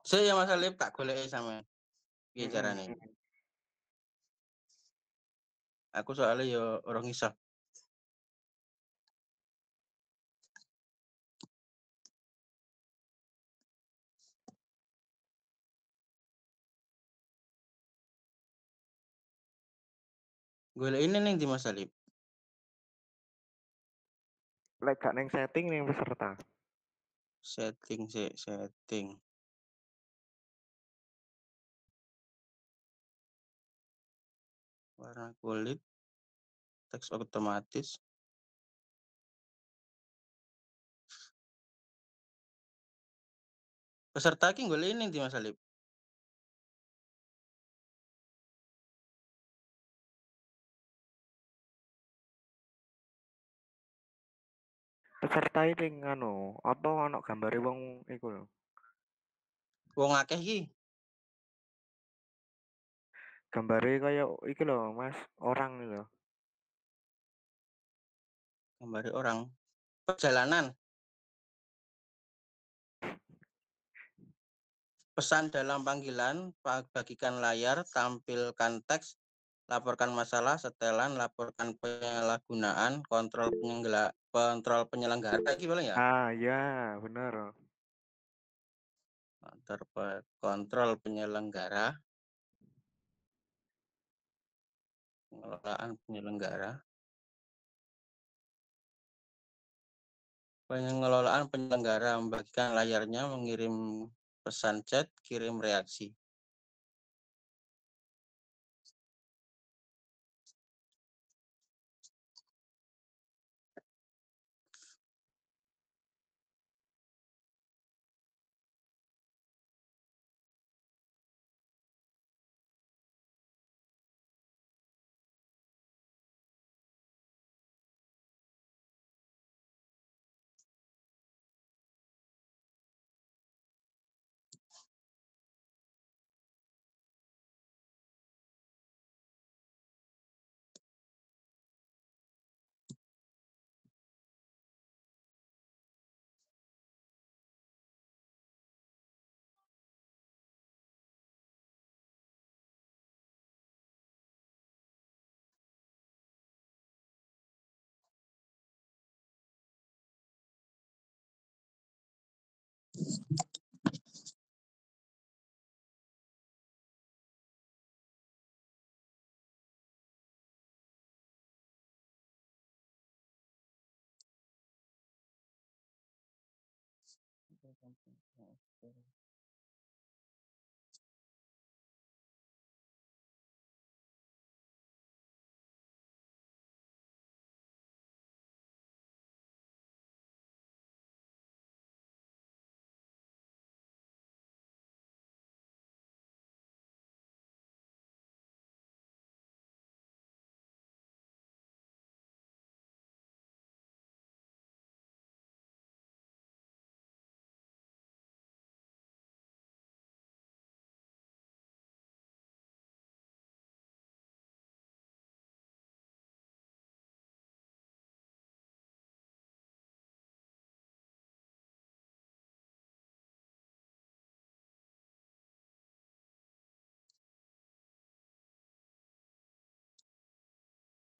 Saya Mas Alip tak goleki sampean. Piye Mm-mm. carane? Aku soalnya yo orang iso. Golek ini ning di Mas Alip. Lek gak neng setting neng peserta. Setting sih, setting. Warna kulit, teks otomatis. Peserta ki golek ini di Mas Alip. Peserta ini nganu, apa ono gambare wong iku lho. Wong akeh ki Gambare kaya iki lho, Mas, orang iki lho. gambare orang. Perjalanan, pesan dalam panggilan, bagikan layar, tampilkan teks, laporkan masalah, setelan, laporkan penyalahgunaan, kontrol penyelenggara iki boleh ya? Ah, ya, bener. Kontrol penyelenggara, pengelolaan penyelenggara, pengelolaan penyelenggara membagikan layarnya, mengirim pesan chat, kirim reaksi.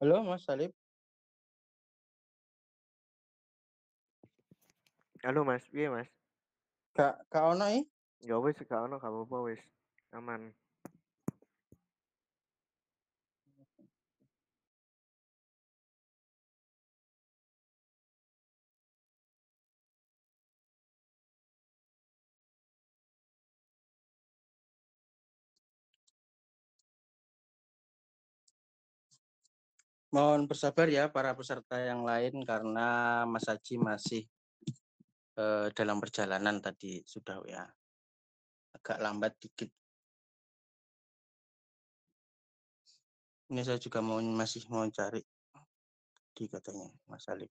Halo Mas Salib, Halo, Mas. Piye, Mas? Kak ono ih? Ya wis gak ono, gak apa-apa wis. Aman. Mohon bersabar ya para peserta yang lain karena Mas Haji masih dalam perjalanan tadi sudah ya agak lambat dikit. Ini saya juga masih mau cari di katanya Mas Salib.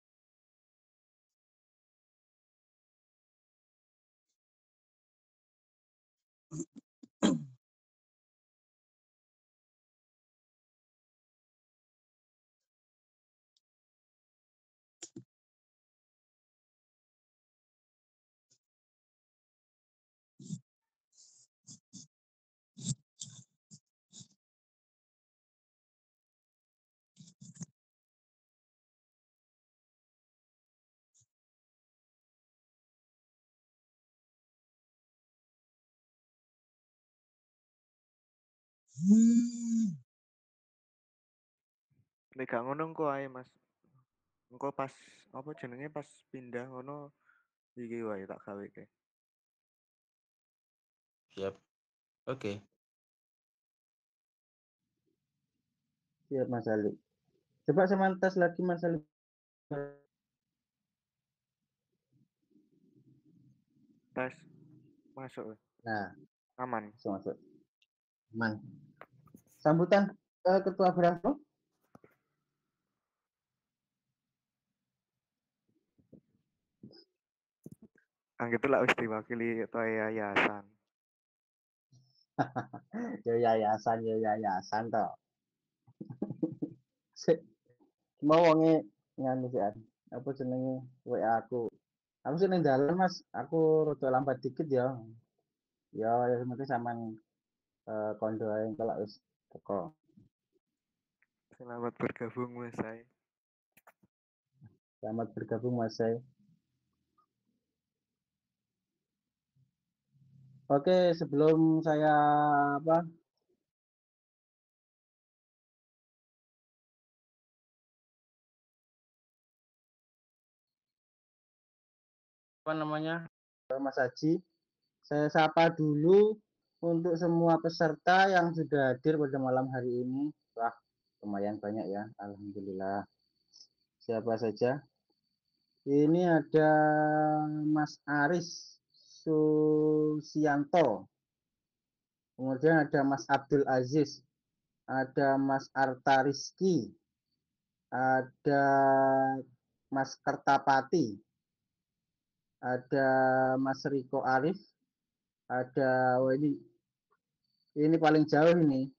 Nek gak ngono engko ae, Mas. Engko pas apa jenenge pas pindah ngono iki wae tak gaweke. Siap. Oke. Siap Mas Ali. Coba saya tes lagi Mas Ali. Tes masuk. Nah, Aman. masuk. Aman. Sambutan Ketua Bravo. Anggap lah wis diwakili ketua yayasan. Ya yayasan toh. Mau wonge nganu sih apa jenenge WA aku. Aku sih ning dalan Mas, aku rada lambat dikit ya. Ya penting sampean kondo ae kalau wis teko. Selamat bergabung Mas saya. Selamat bergabung Mas saya. Oke, sebelum saya apa namanya Mas Haji, saya sapa dulu untuk semua peserta yang sudah hadir pada malam hari ini. Wah, lumayan banyak ya, alhamdulillah. Siapa saja? Ini ada Mas Aris Susianto, kemudian ada Mas Abdul Aziz, ada Mas Arta Rizky, ada Mas Kertapati, ada Mas Riko Arif, ada ini paling jauh ini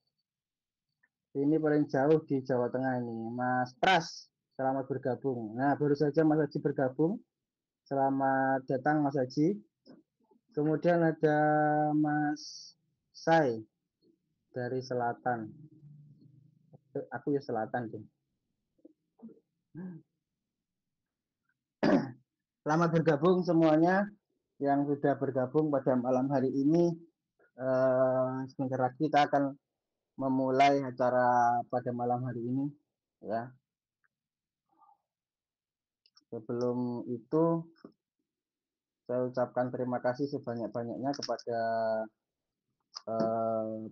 paling jauh di Jawa Tengah ini, Mas Pras. Selamat bergabung. Nah, baru saja Mas Haji bergabung. Selamat datang Mas Haji. Kemudian ada Mas Sai dari selatan. Aku ya selatan tuh. Selamat bergabung semuanya yang sudah bergabung pada malam hari ini. Sebentar lagi kita akan memulai acara pada malam hari ini, ya. Sebelum itu saya ucapkan terima kasih sebanyak-banyaknya kepada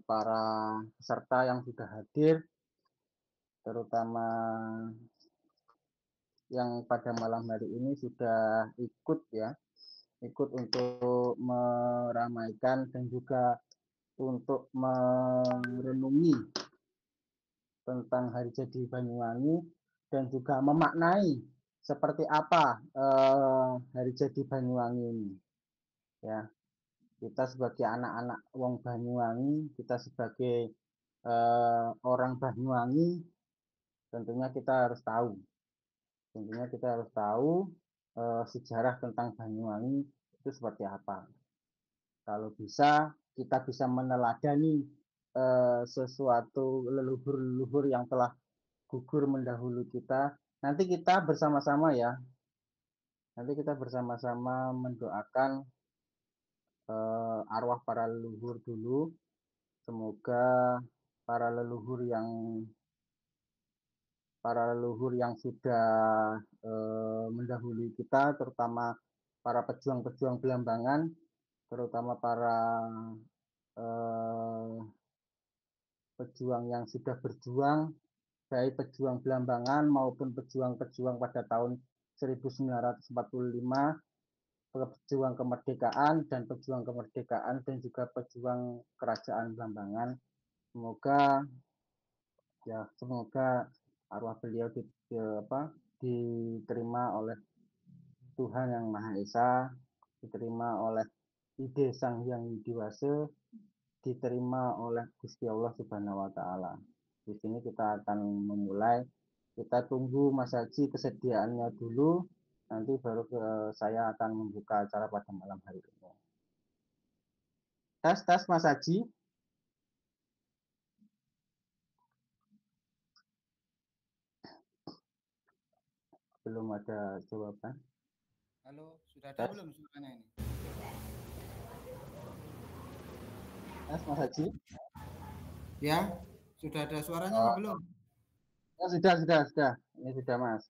para peserta yang sudah hadir, terutama yang pada malam hari ini sudah ikut untuk meramaikan dan juga untuk merenungi tentang Hari Jadi Banyuwangi dan juga memaknai seperti apa Hari Jadi Banyuwangi ini. Ya, kita sebagai anak-anak wong Banyuwangi, kita sebagai orang Banyuwangi, tentunya kita harus tahu. Sejarah tentang Banyuwangi itu seperti apa. Kalau bisa, kita bisa meneladani sesuatu leluhur-leluhur yang telah gugur mendahului kita. Nanti kita bersama-sama mendoakan arwah para leluhur dulu. Semoga para leluhur yang sudah mendahului kita, terutama para pejuang-pejuang Belambangan, terutama para pejuang yang sudah berjuang, baik pejuang Belambangan maupun pejuang-pejuang pada tahun 1945, pejuang kemerdekaan dan juga pejuang kerajaan Belambangan. Semoga arwah beliau diterima oleh Tuhan Yang Maha Esa, diterima oleh Ide Sang Hyang Widi Wase, diterima oleh Gusti Allah Subhanahu wa taala. Di sini kita akan memulai. Kita tunggu Mas Haji kesediaannya dulu, nanti baru saya akan membuka acara pada malam hari ini. Tes Mas Haji. Belum ada jawaban. Halo, sudah ada belum suaranya ini? Tes, Mas Haji. Ya, sudah ada suaranya Oh, apa belum? oh, sudah. Ini sudah, Mas.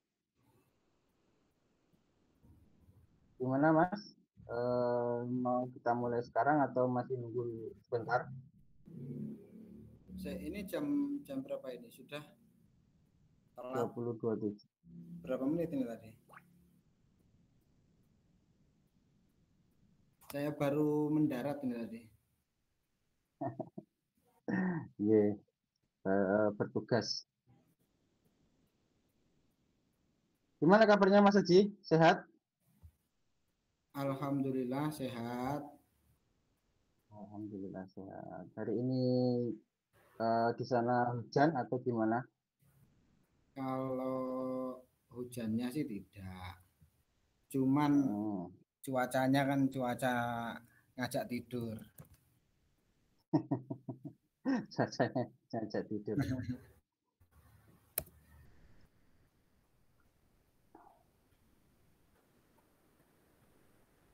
Gimana, Mas? Mau kita mulai sekarang atau masih nunggu sebentar? Ini jam jam berapa ini? Sudah telat 22.07. berapa menit ini tadi? Saya baru mendarat ini tadi. Iya, bertugas. Gimana kabarnya Mas Haji? Sehat? Alhamdulillah sehat. Alhamdulillah sehat. Hari ini di sana hujan atau gimana? Kalau hujannya sih tidak. Cuman Hmm, cuacanya kan cuaca ngajak tidur. Saja tidur.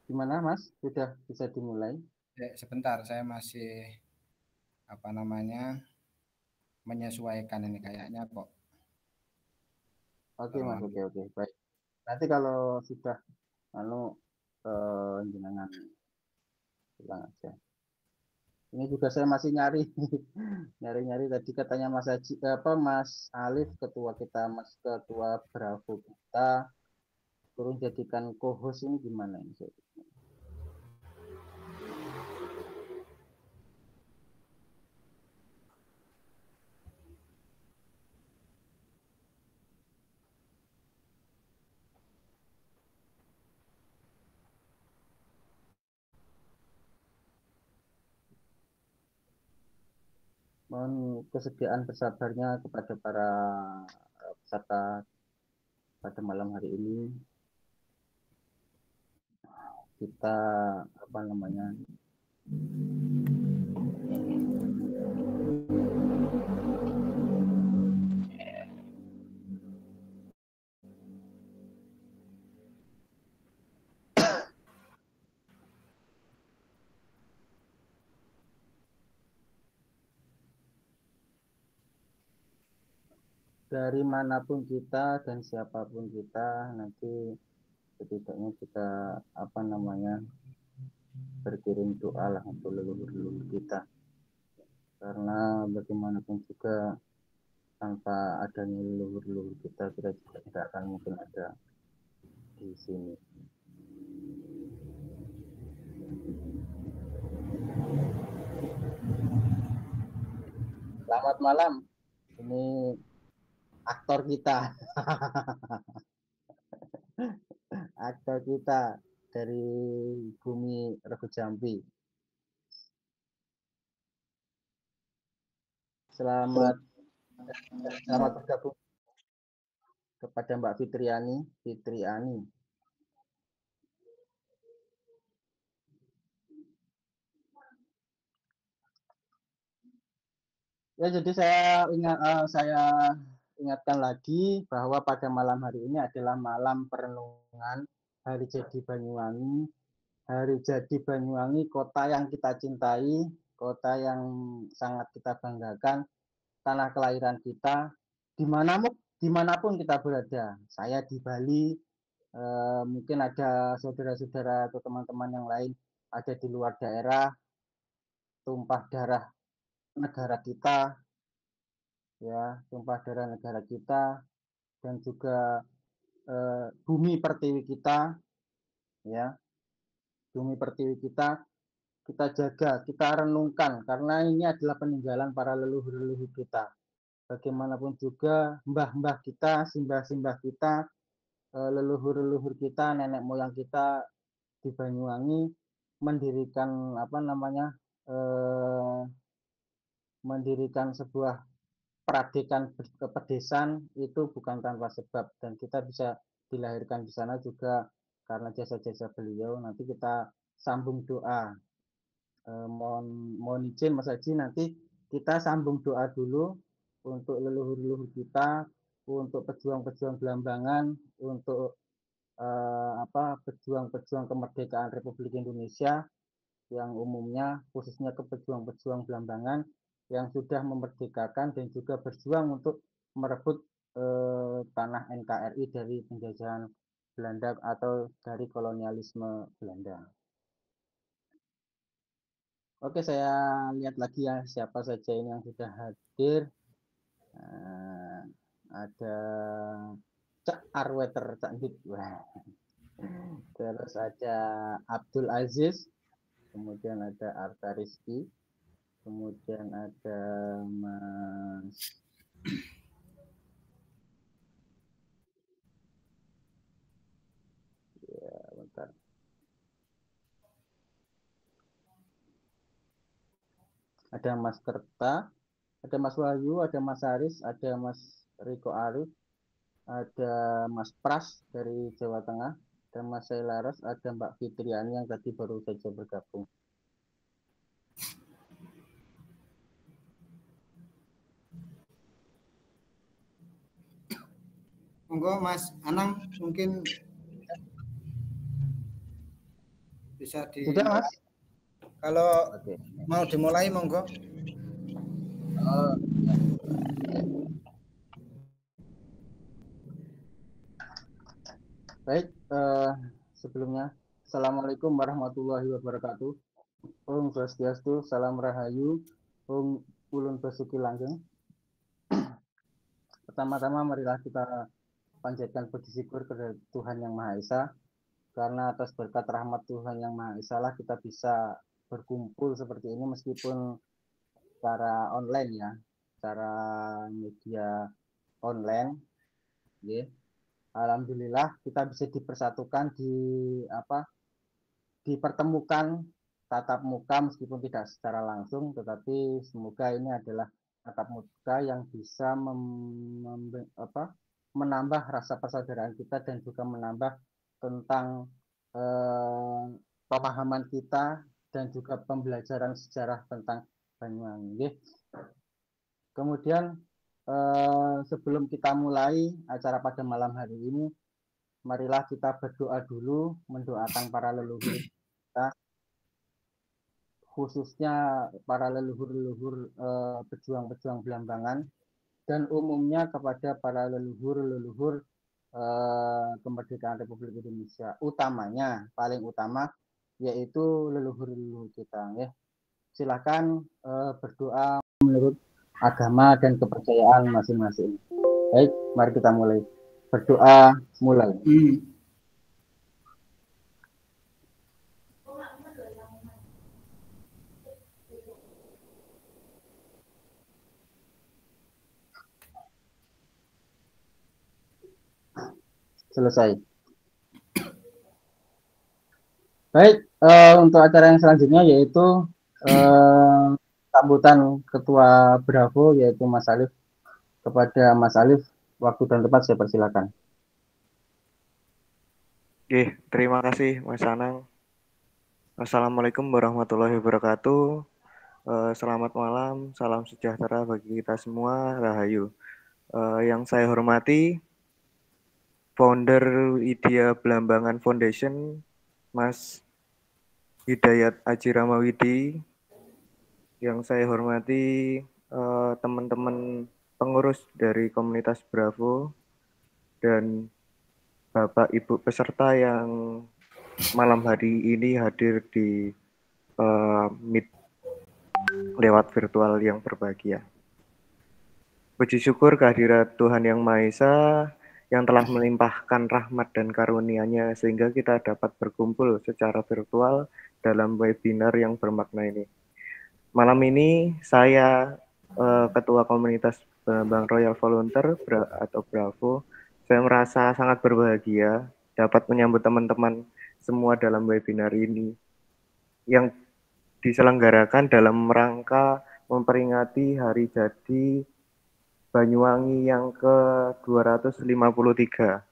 Gimana Mas? Sudah bisa dimulai? Sebentar, saya masih apa namanya menyesuaikan ini kayaknya kok. Oke Mas, oke. Baik. Nanti kalau sudah anu jenengan bilang aja. Ini juga saya masih nyari nyari-nyari tadi katanya Mas Haji apa Mas Alif ketua kita Mas ketua Bravo kita turun jadikan co-host ini gimana ini? Mohon kesediaan bersabarnya kepada para peserta pada malam hari ini. Kita apa namanya dari manapun kita dan siapapun kita nanti setidaknya kita apa namanya berkirim doa lah untuk leluhur-leluhur kita karena bagaimanapun juga tanpa adanya leluhur-leluhur kita juga tidak akan mungkin ada di sini. Selamat malam. Ini aktor kita. Aktor kita dari bumi Regu Jambi. Selamat bergabung kepada Mbak Fitriani. Ya, jadi saya ingatkan lagi bahwa pada malam hari ini adalah malam perenungan Hari Jadi Banyuwangi. Hari Jadi Banyuwangi, kota yang kita cintai, kota yang sangat kita banggakan, tanah kelahiran kita, dimanapun kita berada. Saya di Bali, mungkin ada saudara-saudara atau teman-teman yang lain ada di luar daerah, tumpah darah negara kita, ya, tumpah darah negara kita, dan juga bumi pertiwi kita, ya, bumi pertiwi kita jaga, kita renungkan, karena ini adalah peninggalan para leluhur-leluhur kita. Bagaimanapun juga mbah-mbah kita, simbah-simbah kita, leluhur-leluhur kita, nenek moyang kita di Banyuwangi mendirikan apa namanya, mendirikan sebuah peradikan pedesaan itu bukan tanpa sebab dan kita bisa dilahirkan di sana juga karena jasa-jasa beliau. Nanti kita sambung doa. Mohon izin Mas Haji nanti kita sambung doa dulu untuk leluhur-leluhur kita, untuk pejuang-pejuang Belambangan, untuk pejuang-pejuang kemerdekaan Republik Indonesia yang umumnya khususnya ke pejuang-pejuang Belambangan yang sudah memerdekakan dan juga berjuang untuk merebut tanah NKRI dari penjajahan Belanda atau dari kolonialisme Belanda. Oke, saya lihat lagi ya siapa saja ini yang sudah hadir. Ada Cak Arweter Candit. Wah. Terus ada Abdul Aziz, kemudian ada Arta Rizky, kemudian ada Mas ya, bentar. Ada Mas Kerta, ada Mas Wahyu, ada Mas Haris, ada Mas Riko Arif, ada Mas Pras dari Jawa Tengah, ada Mas Sailaras, ada Mbak Fitriani yang tadi baru saja bergabung. Monggo Mas Anang mungkin bisa di. Sudah Mas? Kalau Oke. mau dimulai monggo. Oh, ya. Baik, sebelumnya Assalamualaikum warahmatullahi wabarakatuh. Om Swastiastu, Salam Rahayu, Om Ulun Basuki Langgeng. Pertama-tama marilah kita panjatkan puji syukur kepada Tuhan Yang Maha Esa, karena atas berkat rahmat Tuhan Yang Maha Esa lah kita bisa berkumpul seperti ini meskipun secara online ya, secara media online. Ya. Alhamdulillah kita bisa dipersatukan dipertemukan tatap muka meskipun tidak secara langsung, tetapi semoga ini adalah tatap muka yang bisa menambah rasa persaudaraan kita dan juga menambah tentang pemahaman kita dan juga pembelajaran sejarah tentang Banyuwangi. Kemudian sebelum kita mulai acara pada malam hari ini, marilah kita berdoa dulu, mendoakan para leluhur kita, khususnya para leluhur-leluhur pejuang-pejuang Belambangan, dan umumnya kepada para leluhur-leluhur kemerdekaan Republik Indonesia, utamanya, paling utama, yaitu leluhur-leluhur kita. Ya. Silakan berdoa menurut agama dan kepercayaan masing-masing. Baik, mari kita mulai. Berdoa mulai. Selesai. Baik, untuk acara yang selanjutnya yaitu sambutan Ketua Bravo yaitu Mas Alif. Kepada Mas Alif, waktu dan tempat saya persilakan. Oke, terima kasih Mas Anang. Assalamualaikum warahmatullahi wabarakatuh. Selamat malam, salam sejahtera bagi kita semua, Rahayu. Yang saya hormati, founder Idea Belambangan Foundation, Mas Hidayat Aji Ramawidi. Yang saya hormati teman-teman pengurus dari komunitas Bravo dan Bapak Ibu peserta yang malam hari ini hadir di Meet lewat virtual yang berbahagia. Puji syukur kehadirat Tuhan Yang Maha Esa yang telah melimpahkan rahmat dan karunia-Nya sehingga kita dapat berkumpul secara virtual dalam webinar yang bermakna ini. Malam ini saya Ketua Komunitas Bang Royal Volunteer atau Bravo, saya merasa sangat berbahagia dapat menyambut teman-teman semua dalam webinar ini yang diselenggarakan dalam rangka memperingati hari jadi Banyuwangi yang ke-253.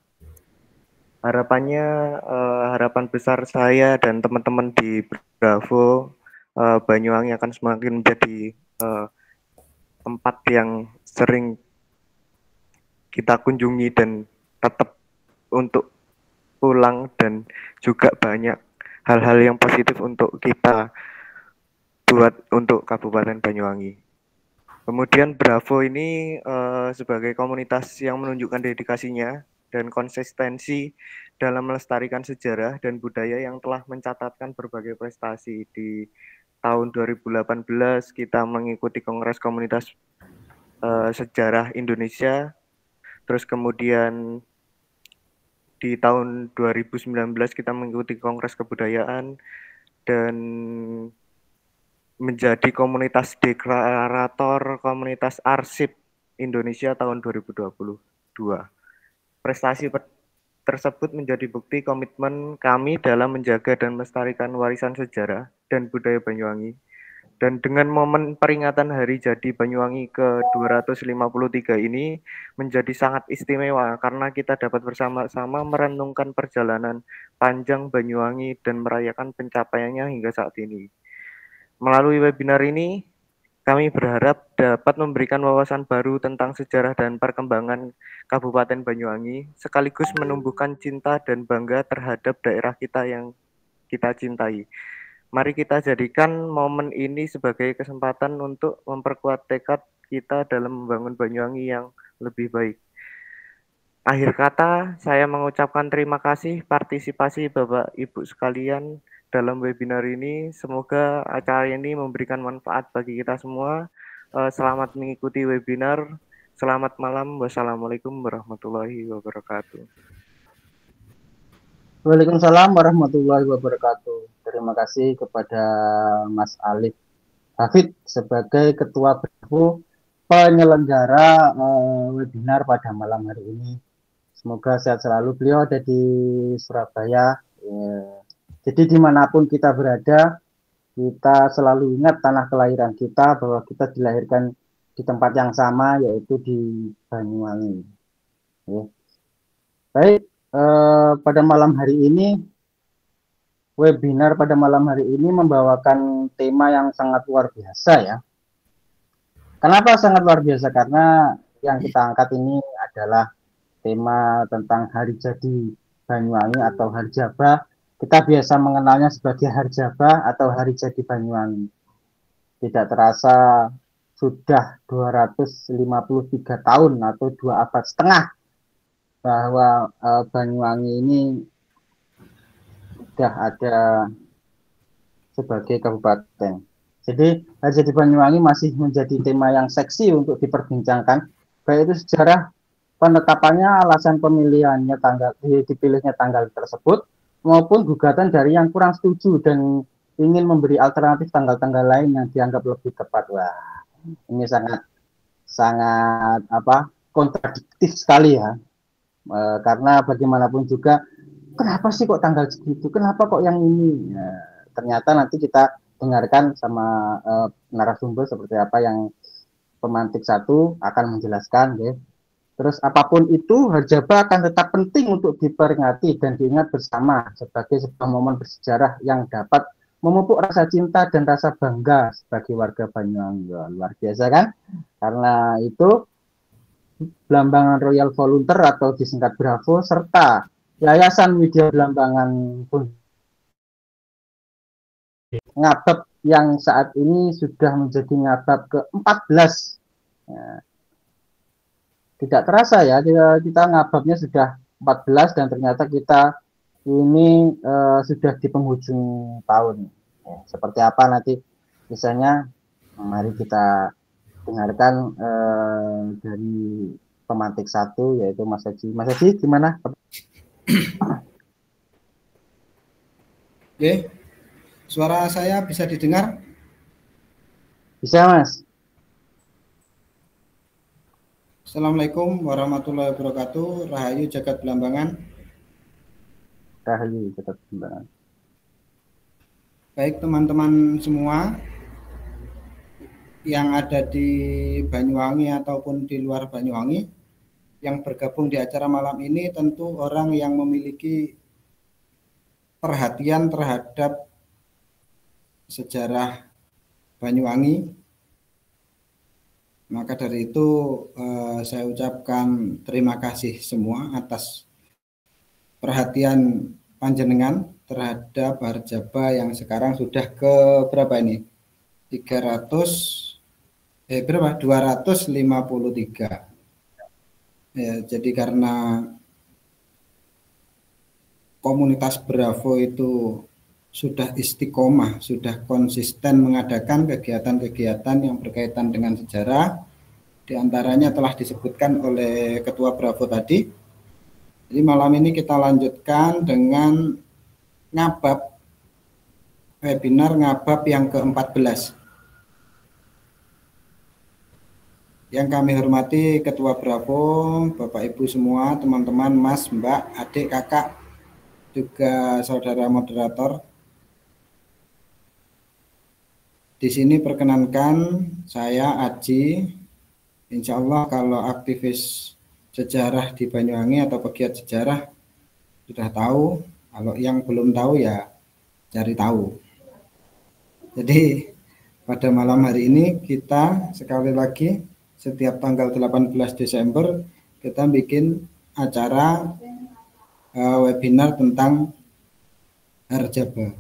Harapan besar saya dan teman-teman di Bravo, Banyuwangi akan semakin menjadi tempat yang sering kita kunjungi dan tetap untuk pulang, dan juga banyak hal-hal yang positif untuk kita buat untuk Kabupaten Banyuwangi. Kemudian Bravo ini sebagai komunitas yang menunjukkan dedikasinya dan konsistensi dalam melestarikan sejarah dan budaya yang telah mencatatkan berbagai prestasi. Di tahun 2018 kita mengikuti Kongres Komunitas Sejarah Indonesia, terus kemudian di tahun 2019 kita mengikuti Kongres Kebudayaan dan menjadi komunitas deklarator komunitas arsip Indonesia tahun 2022. Prestasi tersebut menjadi bukti komitmen kami dalam menjaga dan melestarikan warisan sejarah dan budaya Banyuwangi. Dan dengan momen peringatan Hari Jadi Banyuwangi ke-253 ini menjadi sangat istimewa karena kita dapat bersama-sama merenungkan perjalanan panjang Banyuwangi dan merayakan pencapaiannya hingga saat ini. Melalui webinar ini, kami berharap dapat memberikan wawasan baru tentang sejarah dan perkembangan Kabupaten Banyuwangi, sekaligus menumbuhkan cinta dan bangga terhadap daerah kita yang kita cintai. Mari kita jadikan momen ini sebagai kesempatan untuk memperkuat tekad kita dalam membangun Banyuwangi yang lebih baik. Akhir kata, saya mengucapkan terima kasih partisipasi Bapak Ibu sekalian dalam webinar ini. Semoga acara ini memberikan manfaat bagi kita semua. Selamat mengikuti webinar. Selamat malam. Wassalamualaikum warahmatullahi wabarakatuh. Waalaikumsalam warahmatullahi wabarakatuh. Terima kasih kepada Mas Alif Hafid sebagai Ketua Bravo penyelenggara webinar pada malam hari ini. Semoga sehat selalu. Beliau ada di Surabaya. Jadi dimanapun kita berada, kita selalu ingat tanah kelahiran kita, bahwa kita dilahirkan di tempat yang sama, yaitu di Banyuwangi. Baik, pada malam hari ini, webinar pada malam hari ini membawakan tema yang sangat luar biasa ya. Kenapa sangat luar biasa? Karena yang kita angkat ini adalah tema tentang Hari Jadi Banyuwangi atau Harjaba. Kita biasa mengenalnya sebagai Harjaba atau Hari Jadi Banyuwangi. Tidak terasa sudah 253 tahun atau 2 abad setengah bahwa Banyuwangi ini sudah ada sebagai kabupaten. Jadi Hari Jadi Banyuwangi masih menjadi tema yang seksi untuk diperbincangkan, baik itu sejarah penetapannya, alasan pemilihannya dipilihnya tanggal tersebut, maupun gugatan dari yang kurang setuju dan ingin memberi alternatif tanggal-tanggal lain yang dianggap lebih tepat. Wah, ini sangat kontradiktif sekali ya, karena bagaimanapun juga, kenapa sih kok tanggal segitu? Kenapa kok yang ini? Ternyata nanti kita dengarkan sama narasumber seperti apa yang pemantik satu akan menjelaskan, ya. Terus apapun itu, Harjaba akan tetap penting untuk diperingati dan diingat bersama sebagai sebuah momen bersejarah yang dapat memupuk rasa cinta dan rasa bangga sebagai warga Banyuwangi. Luar biasa kan? Karena itu Belambangan Royal Volunteer atau disingkat Bravo serta Yayasan Widya Belambangan pun ngabab yang saat ini sudah menjadi ngabab ke-14. Ya. Tidak terasa ya, kita ngababnya sudah 14 dan ternyata kita ini sudah di penghujung tahun. Ya, seperti apa nanti misalnya, mari kita dengarkan dari pemantik satu, yaitu Mas Haji. Mas Haji, gimana? Oke, suara saya bisa didengar? Bisa, Mas. Assalamualaikum warahmatullahi wabarakatuh. Rahayu Jagat Belambangan. Rahayu Jagat Belambangan. Baik teman-teman semua yang ada di Banyuwangi ataupun di luar Banyuwangi yang bergabung di acara malam ini, tentu orang yang memiliki perhatian terhadap sejarah Banyuwangi. Maka dari itu saya ucapkan terima kasih semua atas perhatian panjenengan terhadap Harjaba yang sekarang sudah ke berapa ini? 300 berapa? 253. Ya, jadi karena komunitas Bravo itu sudah istiqomah, sudah konsisten mengadakan kegiatan-kegiatan yang berkaitan dengan sejarah, diantaranya telah disebutkan oleh Ketua Bravo tadi. Jadi malam ini kita lanjutkan dengan ngabab, webinar ngabab yang ke-14. Yang kami hormati Ketua Bravo, Bapak Ibu semua, teman-teman, Mas, Mbak, adik, kakak, juga saudara moderator. Di sini perkenankan saya Aji. Insya Allah kalau aktivis sejarah di Banyuwangi atau pegiat sejarah sudah tahu. Kalau yang belum tahu ya cari tahu. Jadi pada malam hari ini kita sekali lagi setiap tanggal 18 Desember kita bikin acara webinar tentang Harjaba.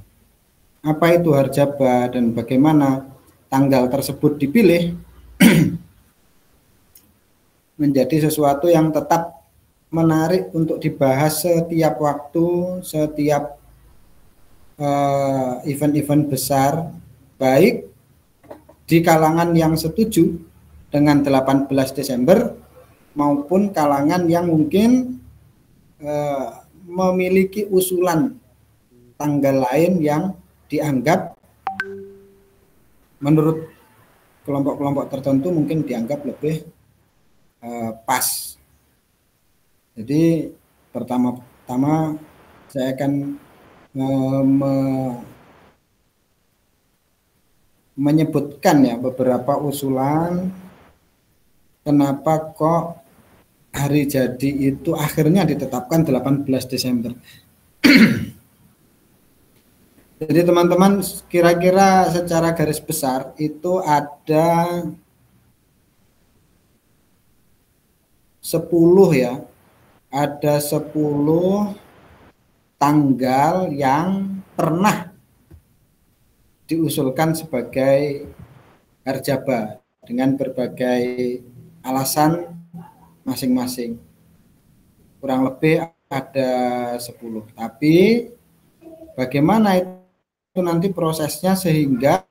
Apa itu Harjaba dan bagaimana tanggal tersebut dipilih menjadi sesuatu yang tetap menarik untuk dibahas setiap waktu, setiap event-event besar, baik di kalangan yang setuju dengan 18 Desember maupun kalangan yang mungkin memiliki usulan tanggal lain yang dianggap menurut kelompok-kelompok tertentu mungkin dianggap lebih pas. Jadi pertama-tama saya akan menyebutkan ya beberapa usulan kenapa kok hari jadi itu akhirnya ditetapkan 18 Desember. Jadi teman-teman kira-kira secara garis besar itu ada 10 ya. Ada 10 tanggal yang pernah diusulkan sebagai Harjaba dengan berbagai alasan masing-masing. Kurang lebih ada 10. Tapi bagaimana itu nanti prosesnya sehingga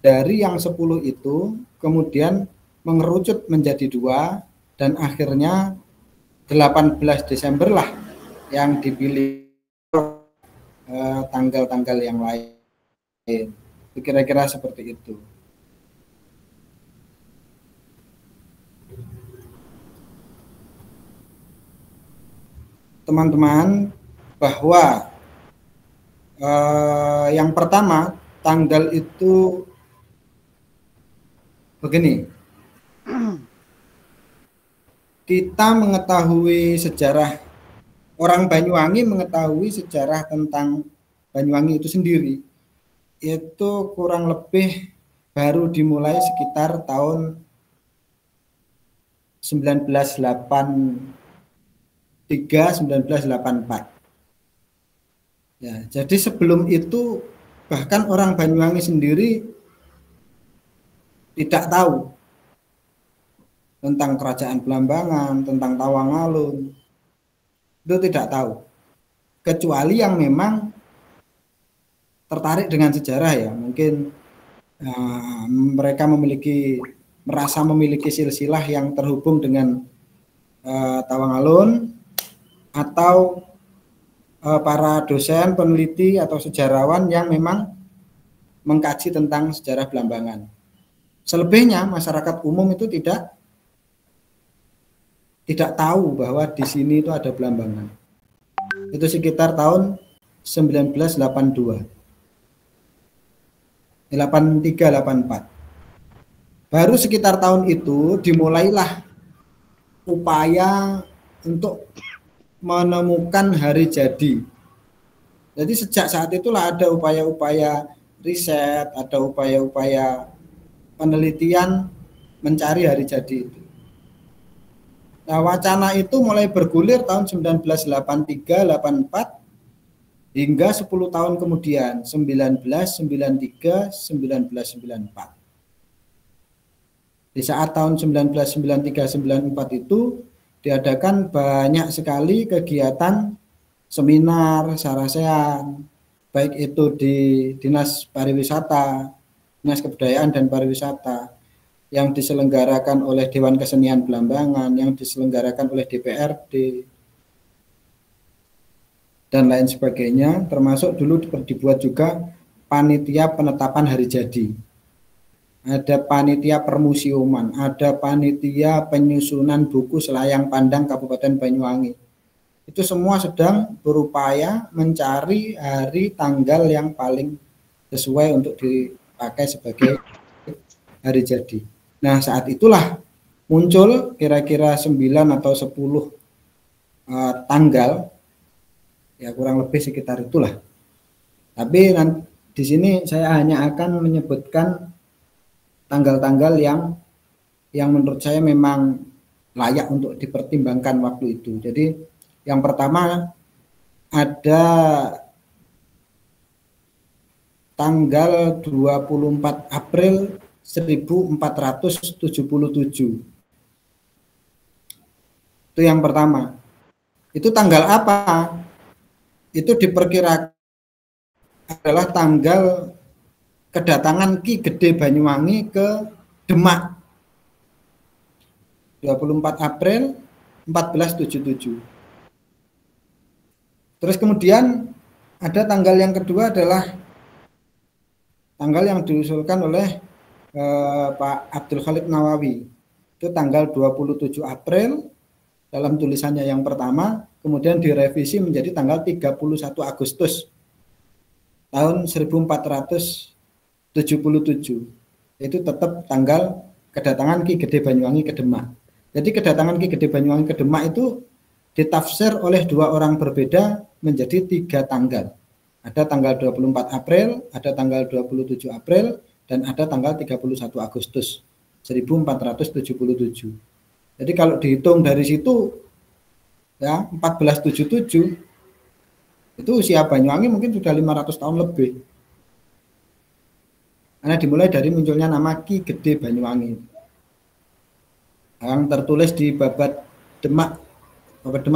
dari yang 10 itu kemudian mengerucut menjadi 2 dan akhirnya 18 Desember lah yang dipilih tanggal-tanggal yang lain. Kira-kira seperti itu. Teman-teman, bahwa yang pertama tanggal itu begini. Kita mengetahui sejarah, orang Banyuwangi mengetahui sejarah tentang Banyuwangi itu sendiri. Itu kurang lebih baru dimulai sekitar tahun 1983-1984. Ya, jadi sebelum itu bahkan orang Banyuwangi sendiri tidak tahu tentang Kerajaan Blambangan, tentang Tawangalun. Itu tidak tahu. Kecuali yang memang tertarik dengan sejarah ya, mungkin mereka merasa memiliki silsilah yang terhubung dengan Tawangalun, atau para dosen, peneliti atau sejarawan yang memang mengkaji tentang sejarah Blambangan. Selebihnya masyarakat umum itu tidak tahu bahwa di sini itu ada Blambangan. Itu sekitar tahun 1982. 83-84. Baru sekitar tahun itu dimulailah upaya untuk menemukan hari jadi. Jadi sejak saat itulah ada upaya-upaya riset, ada upaya-upaya penelitian mencari hari jadi itu. Nah, wacana itu mulai bergulir tahun 1983-84 hingga 10 tahun kemudian, 1993-1994. Di saat tahun 1993-94 itu diadakan banyak sekali kegiatan seminar sarasehan, baik itu di Dinas Pariwisata, Dinas Kebudayaan dan Pariwisata, yang diselenggarakan oleh Dewan Kesenian Belambangan, yang diselenggarakan oleh DPRD, dan lain sebagainya, termasuk dulu dibuat juga panitia penetapan hari jadi. Ada panitia permusiuman, ada panitia penyusunan buku selayang pandang Kabupaten Banyuwangi. Itu semua sedang berupaya mencari hari tanggal yang paling sesuai untuk dipakai sebagai hari jadi. Nah, saat itulah muncul kira-kira 9 atau 10 tanggal, ya kurang lebih sekitar itulah. Tapi di sini saya hanya akan menyebutkan tanggal-tanggal yang menurut saya memang layak untuk dipertimbangkan waktu itu. Jadi yang pertama ada tanggal 24 April 1477. Itu yang pertama. Itu tanggal apa? Itu diperkirakan adalah tanggal kedatangan Ki Gede Banyuwangi ke Demak. 24 April 1477. Terus kemudian ada tanggal yang kedua adalah tanggal yang diusulkan oleh Pak Abdul Khalid Nawawi. Itu tanggal 27 April dalam tulisannya yang pertama, kemudian direvisi menjadi tanggal 31 Agustus tahun 1477. Itu tetap tanggal kedatangan Ki Gede Banyuwangi ke Demak. Jadi kedatangan Ki Gede Banyuwangi ke Demak itu ditafsir oleh dua orang berbeda menjadi 3 tanggal. Ada tanggal 24 April, ada tanggal 27 April, dan ada tanggal 31 Agustus 1477. Jadi kalau dihitung dari situ, ya 1477, itu usia Banyuwangi mungkin sudah 500 tahun lebih. Karena dimulai dari munculnya nama Ki Gede Banyuwangi. Yang tertulis di Babat Demak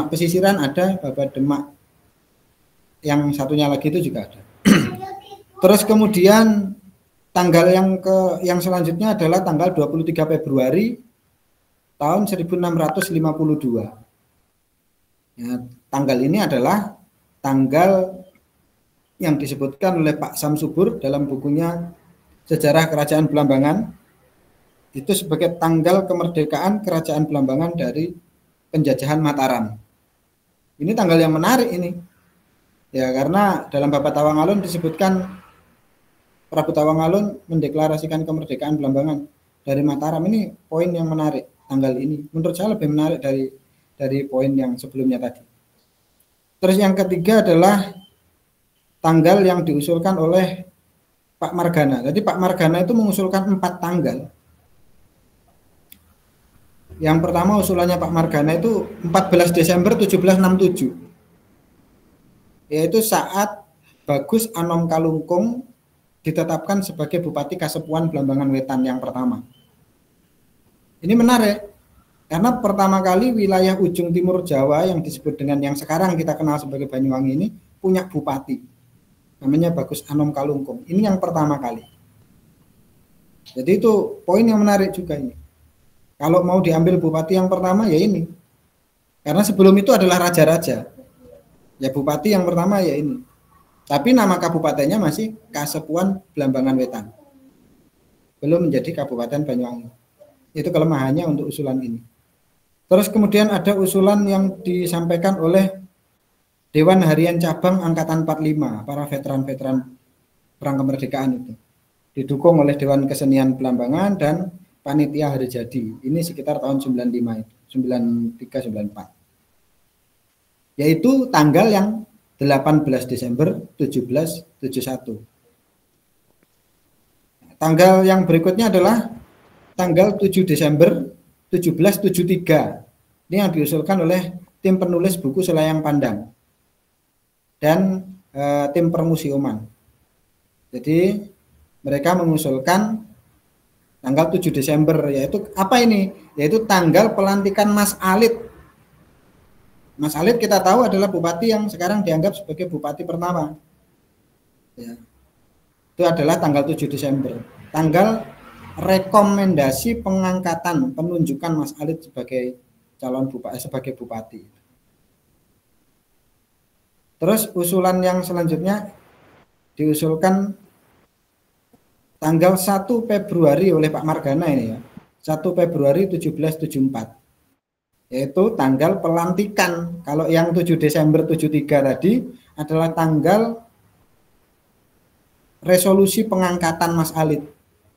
Pesisiran ada, Babat Demak yang satunya lagi itu juga ada. Terus kemudian tanggal yang selanjutnya adalah tanggal 23 Februari tahun 1652. Ya, tanggal ini adalah tanggal yang disebutkan oleh Pak Samsubur dalam bukunya Sejarah Kerajaan Belambangan, itu sebagai tanggal kemerdekaan Kerajaan Belambangan dari penjajahan Mataram. Ini tanggal yang menarik ini. Ya, karena dalam Babat Tawang Alun disebutkan Prabu Tawang Alun mendeklarasikan kemerdekaan Belambangan dari Mataram. Ini poin yang menarik, tanggal ini. Menurut saya lebih menarik dari poin yang sebelumnya tadi. Terus yang ketiga adalah tanggal yang diusulkan oleh Pak Margana. Jadi Pak Margana itu mengusulkan 4 tanggal. Yang pertama usulannya Pak Margana itu 14 Desember 1767. Yaitu saat Bagus Anom Kalungkung ditetapkan sebagai Bupati Kasepuhan Belambangan Wetan yang pertama. Ini menarik karena pertama kali wilayah ujung timur Jawa yang disebut dengan yang sekarang kita kenal sebagai Banyuwangi ini punya bupati. Namanya Bagus Anom Kalungkung. Ini yang pertama kali. Jadi itu poin yang menarik juga ini. Kalau mau diambil bupati yang pertama ya ini. Karena sebelum itu adalah raja-raja. Ya bupati yang pertama ya ini. Tapi nama kabupatennya masih Kasepuhan Belambangan Wetan. Belum menjadi Kabupaten Banyuwangi. Itu kelemahannya untuk usulan ini. Terus kemudian ada usulan yang disampaikan oleh Dewan Harian Cabang Angkatan 45, para veteran-veteran Perang Kemerdekaan itu. Didukung oleh Dewan Kesenian Belambangan dan Panitia Hari Jadi. Ini sekitar tahun 95 itu, 93-94. Yaitu tanggal yang 18 Desember 1771. Tanggal yang berikutnya adalah tanggal 7 Desember 1773. Ini yang diusulkan oleh tim penulis buku Selayang Pandang dan tim permusiuman. Jadi mereka mengusulkan tanggal 7 Desember, yaitu apa ini? Yaitu tanggal pelantikan Mas Alit. Mas Alit kita tahu adalah bupati yang sekarang dianggap sebagai bupati pertama. Ya. Itu adalah tanggal 7 Desember. Tanggal rekomendasi pengangkatan penunjukan Mas Alit sebagai calon bupati, sebagai bupati. Terus usulan yang selanjutnya diusulkan tanggal 1 Februari oleh Pak Margana ini ya. 1 Februari 1774. Yaitu tanggal pelantikan. Kalau yang 7 Desember 73 tadi adalah tanggal resolusi pengangkatan Mas Alit.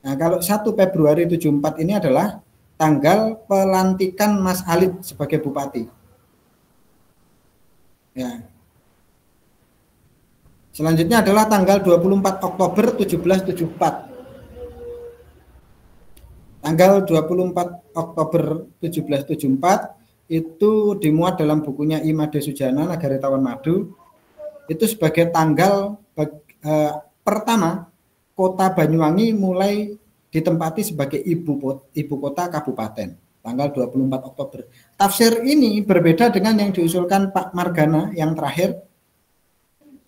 Nah, kalau 1 Februari 74 ini adalah tanggal pelantikan Mas Alit sebagai bupati. Ya. Selanjutnya adalah tanggal 24 Oktober 1774. Tanggal 24 Oktober 1774 itu dimuat dalam bukunya I. Made Sujana Nagari Tawon Madu. Itu sebagai tanggal pertama Kota Banyuwangi mulai ditempati sebagai ibu kota kabupaten. Tanggal 24 Oktober. Tafsir ini berbeda dengan yang diusulkan Pak Margana yang terakhir.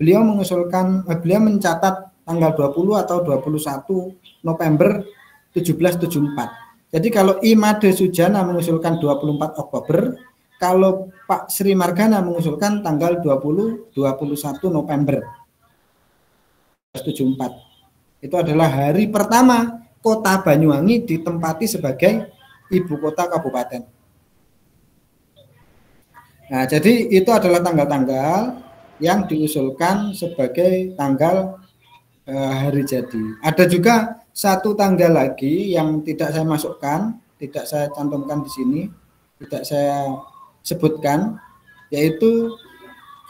Beliau mencatat tanggal 20 atau 21 November 1774. Jadi kalau I. Made Sujana mengusulkan 24 Oktober, kalau Pak Sri Margana mengusulkan tanggal 20-21 November 1774. Itu adalah hari pertama Kota Banyuwangi ditempati sebagai ibu kota kabupaten. Nah, jadi itu adalah tanggal-tanggal yang diusulkan sebagai tanggal hari jadi. Ada juga satu tanggal lagi yang tidak saya masukkan, tidak saya cantumkan di sini, tidak saya sebutkan, yaitu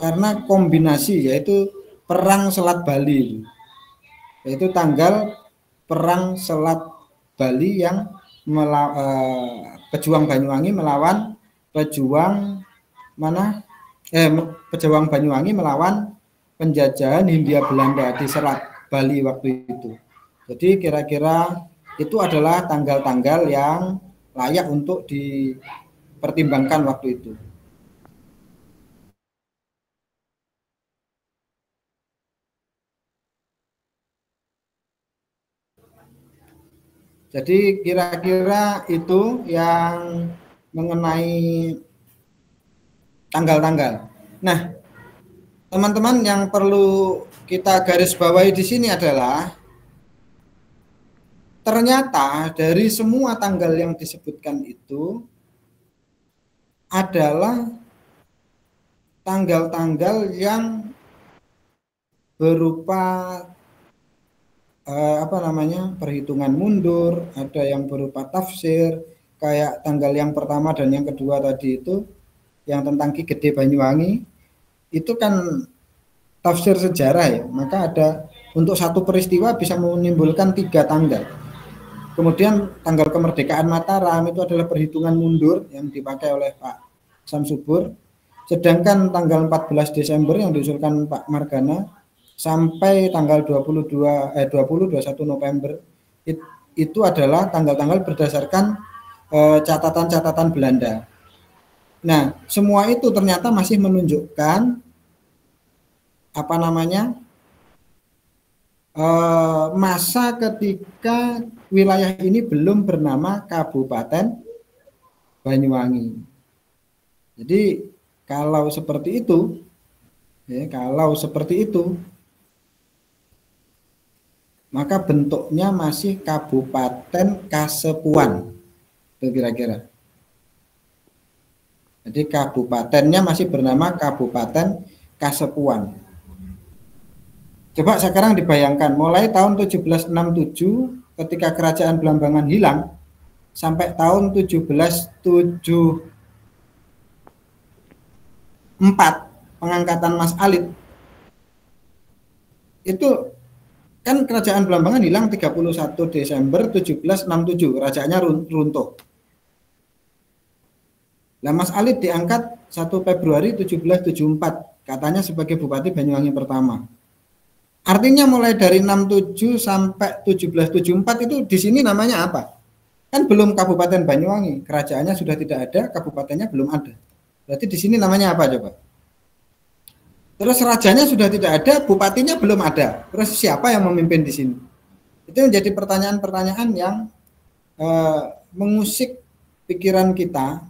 karena kombinasi, yaitu Perang Selat Bali, yaitu tanggal Perang Selat Bali yang pejuang Banyuwangi melawan pejuang pejuang Banyuwangi melawan penjajahan Hindia Belanda di Selat Bali waktu itu. Jadi kira-kira itu adalah tanggal-tanggal yang layak untuk dipertimbangkan waktu itu. Jadi kira-kira itu yang mengenai tanggal-tanggal. Nah, teman-teman yang perlu kita garis bawahi di sini adalah ternyata dari semua tanggal yang disebutkan itu adalah tanggal-tanggal yang berupa perhitungan mundur, ada yang berupa tafsir, kayak tanggal yang pertama dan yang kedua tadi itu yang tentang Ki Gede Banyuwangi, itu kan tafsir sejarah ya, maka ada untuk satu peristiwa bisa menimbulkan 3 tanggal. Kemudian tanggal kemerdekaan Mataram itu adalah perhitungan mundur yang dipakai oleh Pak Samsubur, sedangkan tanggal 14 Desember yang diusulkan Pak Margana sampai tanggal 21 November itu adalah tanggal-tanggal berdasarkan catatan-catatan Belanda. Nah, semua itu ternyata masih menunjukkan masa ketika wilayah ini belum bernama Kabupaten Banyuwangi. Jadi kalau seperti itu, maka bentuknya masih Kabupaten Kasepuan, itu kira-kira. Jadi kabupatennya masih bernama Kabupaten Kasepuan. Coba sekarang dibayangkan, mulai tahun 1767 ketika Kerajaan Belambangan hilang sampai tahun 1774 pengangkatan Mas Alit. Itu kan Kerajaan Belambangan hilang 31 Desember 1767, kerajaannya runtuh. Nah, Mas Alit diangkat 1 Februari 1774, katanya sebagai Bupati Banyuwangi pertama. Artinya mulai dari 67 sampai 1774 itu di sini namanya apa? Kan belum Kabupaten Banyuwangi, kerajaannya sudah tidak ada, kabupatennya belum ada. Berarti di sini namanya apa coba? Terus rajanya sudah tidak ada, bupatinya belum ada. Terus siapa yang memimpin di sini? Itu menjadi pertanyaan-pertanyaan yang mengusik pikiran kita,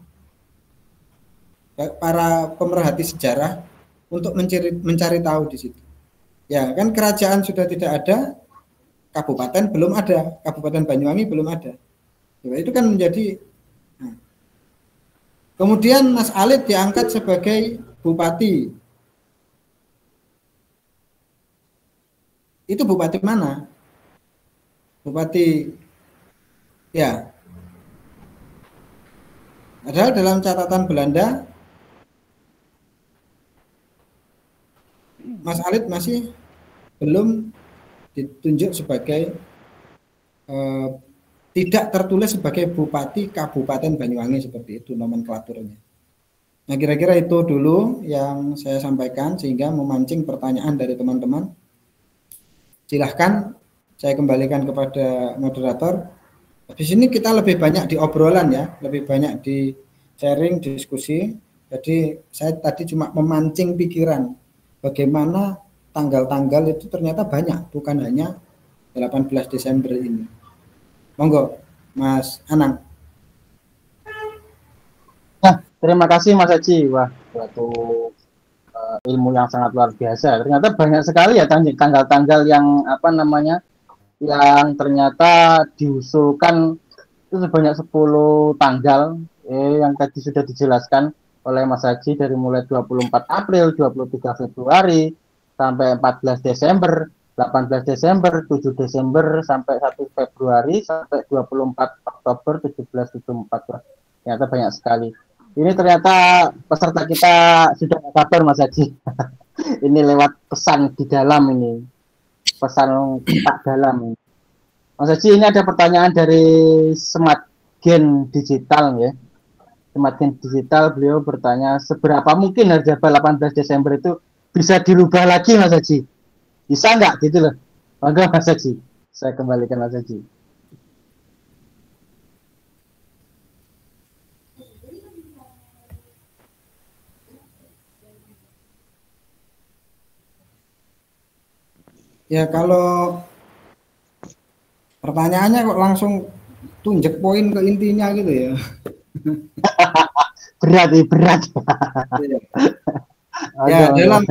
para pemerhati sejarah, untuk mencari tahu di situ. Ya kan, kerajaan sudah tidak ada, kabupaten belum ada, Kabupaten Banyuwangi belum ada. Ya, itu kan menjadi. Nah. Kemudian Mas Alid diangkat sebagai bupati. Itu bupati mana? Bupati, ya. Padahal dalam catatan Belanda, Mas Alid masih belum ditunjuk sebagai tidak tertulis sebagai Bupati Kabupaten Banyuwangi, seperti itu nomenklaturnya. Nah, kira-kira itu dulu yang saya sampaikan sehingga memancing pertanyaan dari teman-teman. Silahkan saya kembalikan kepada moderator. Di sini kita lebih banyak di obrolan ya, lebih banyak di sharing, diskusi. Jadi saya tadi cuma memancing pikiran bagaimana tanggal-tanggal itu ternyata banyak, bukan hanya 18 Desember ini. Monggo, Mas Anang. Nah, terima kasih Mas Haji. Wah, suatu ilmu yang sangat luar biasa. Ternyata banyak sekali ya tanggal-tanggal yang apa namanya, yang ternyata diusulkan itu sebanyak 10 tanggal yang tadi sudah dijelaskan oleh Mas Haji, dari mulai 24 April, 23 Februari, sampai 14 Desember, 18 Desember, 7 Desember, sampai 1 Februari, sampai 24 Oktober 1774. Ternyata banyak sekali. Ini ternyata peserta kita sudah kabar Mas Haji. Ini lewat pesan di dalam ini. Pesan tak dalam. Mas Haji, ini ada pertanyaan dari Sematgen Digital ya. Sematgen Digital, beliau bertanya, seberapa mungkin harga 18 Desember itu bisa dirubah lagi Mas Haji? Bisa nggak gitu loh? Maka Mas Haji, saya kembalikan Mas Haji. Ya, kalau pertanyaannya kok langsung tunjuk poin ke intinya gitu ya. berat. Ya, dalam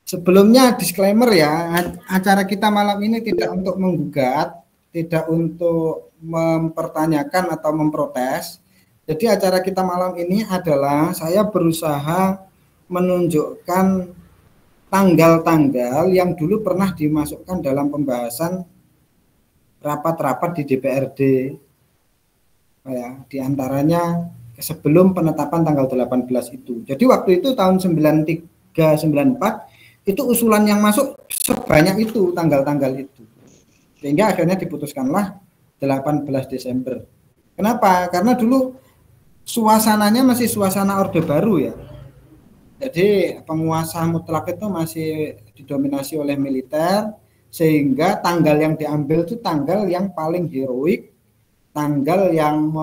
sebelumnya disclaimer ya, acara kita malam ini tidak untuk menggugat, tidak untuk mempertanyakan atau memprotes. Jadi acara kita malam ini adalah saya berusaha menunjukkan tanggal-tanggal yang dulu pernah dimasukkan dalam pembahasan rapat-rapat di DPRD. Ya, diantaranya sebelum penetapan tanggal 18 itu. Jadi waktu itu tahun 93-94 itu usulan yang masuk sebanyak itu tanggal-tanggal itu. Sehingga akhirnya diputuskanlah 18 Desember. Kenapa? Karena dulu suasananya masih suasana Orde Baru ya. Jadi penguasa mutlak itu masih didominasi oleh militer, sehingga tanggal yang diambil itu tanggal yang paling heroik, tanggal yang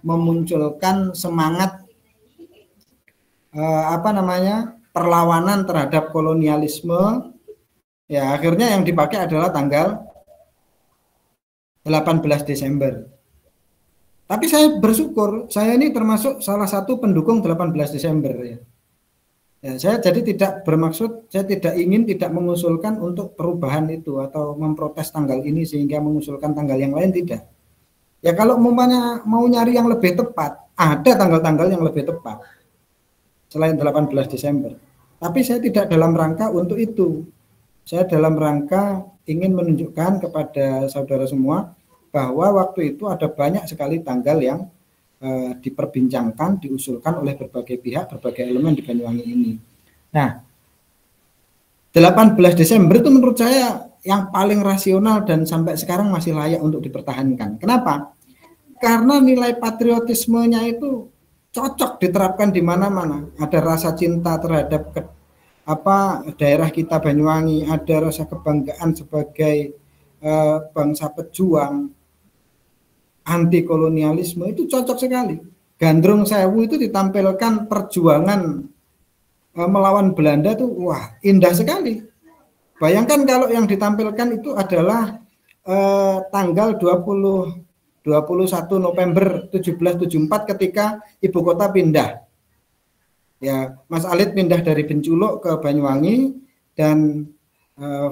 memunculkan semangat perlawanan terhadap kolonialisme. Ya, akhirnya yang dipakai adalah tanggal 18 Desember. Tapi saya bersyukur, saya ini termasuk salah satu pendukung 18 Desember ya. Ya, saya jadi tidak bermaksud, saya tidak mengusulkan untuk perubahan itu atau memprotes tanggal ini sehingga mengusulkan tanggal yang lain, tidak. Ya kalau umpamanya mau nyari yang lebih tepat, ada tanggal-tanggal yang lebih tepat selain 18 Desember. Tapi saya tidak dalam rangka untuk itu. Saya dalam rangka ingin menunjukkan kepada saudara semua bahwa waktu itu ada banyak sekali tanggal yang diperbincangkan, diusulkan oleh berbagai pihak, berbagai elemen di Banyuwangi ini. Nah, 18 Desember itu menurut saya yang paling rasional dan sampai sekarang masih layak untuk dipertahankan. Kenapa? Karena nilai patriotismenya itu cocok diterapkan di mana-mana. Ada rasa cinta terhadap daerah kita Banyuwangi, ada rasa kebanggaan sebagai bangsa pejuang. anti kolonialisme itu cocok sekali. Gandrung Sewu itu ditampilkan perjuangan melawan Belanda tuh wah indah sekali. Bayangkan kalau yang ditampilkan itu adalah tanggal 21 November 1774 ketika ibu kota pindah. Ya, Mas Alit pindah dari Benculuk ke Banyuwangi dan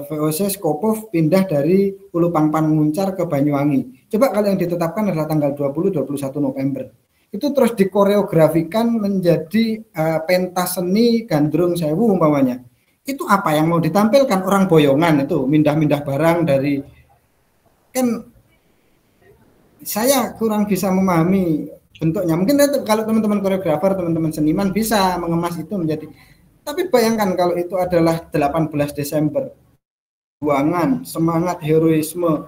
VOC Skopov pindah dari Ulu Pangpan Muncar ke Banyuwangi. Coba kalau yang ditetapkan adalah tanggal 20-21 November. Itu terus dikoreografikan menjadi pentas seni Gandrung Sewu umpamanya. Itu apa yang mau ditampilkan? Orang boyongan itu, mindah-mindah barang dari, kan saya kurang bisa memahami bentuknya. Mungkin kalau teman-teman koreografer, teman-teman seniman bisa mengemas itu menjadi, tapi bayangkan kalau itu adalah 18 Desember, perjuangan, semangat heroisme,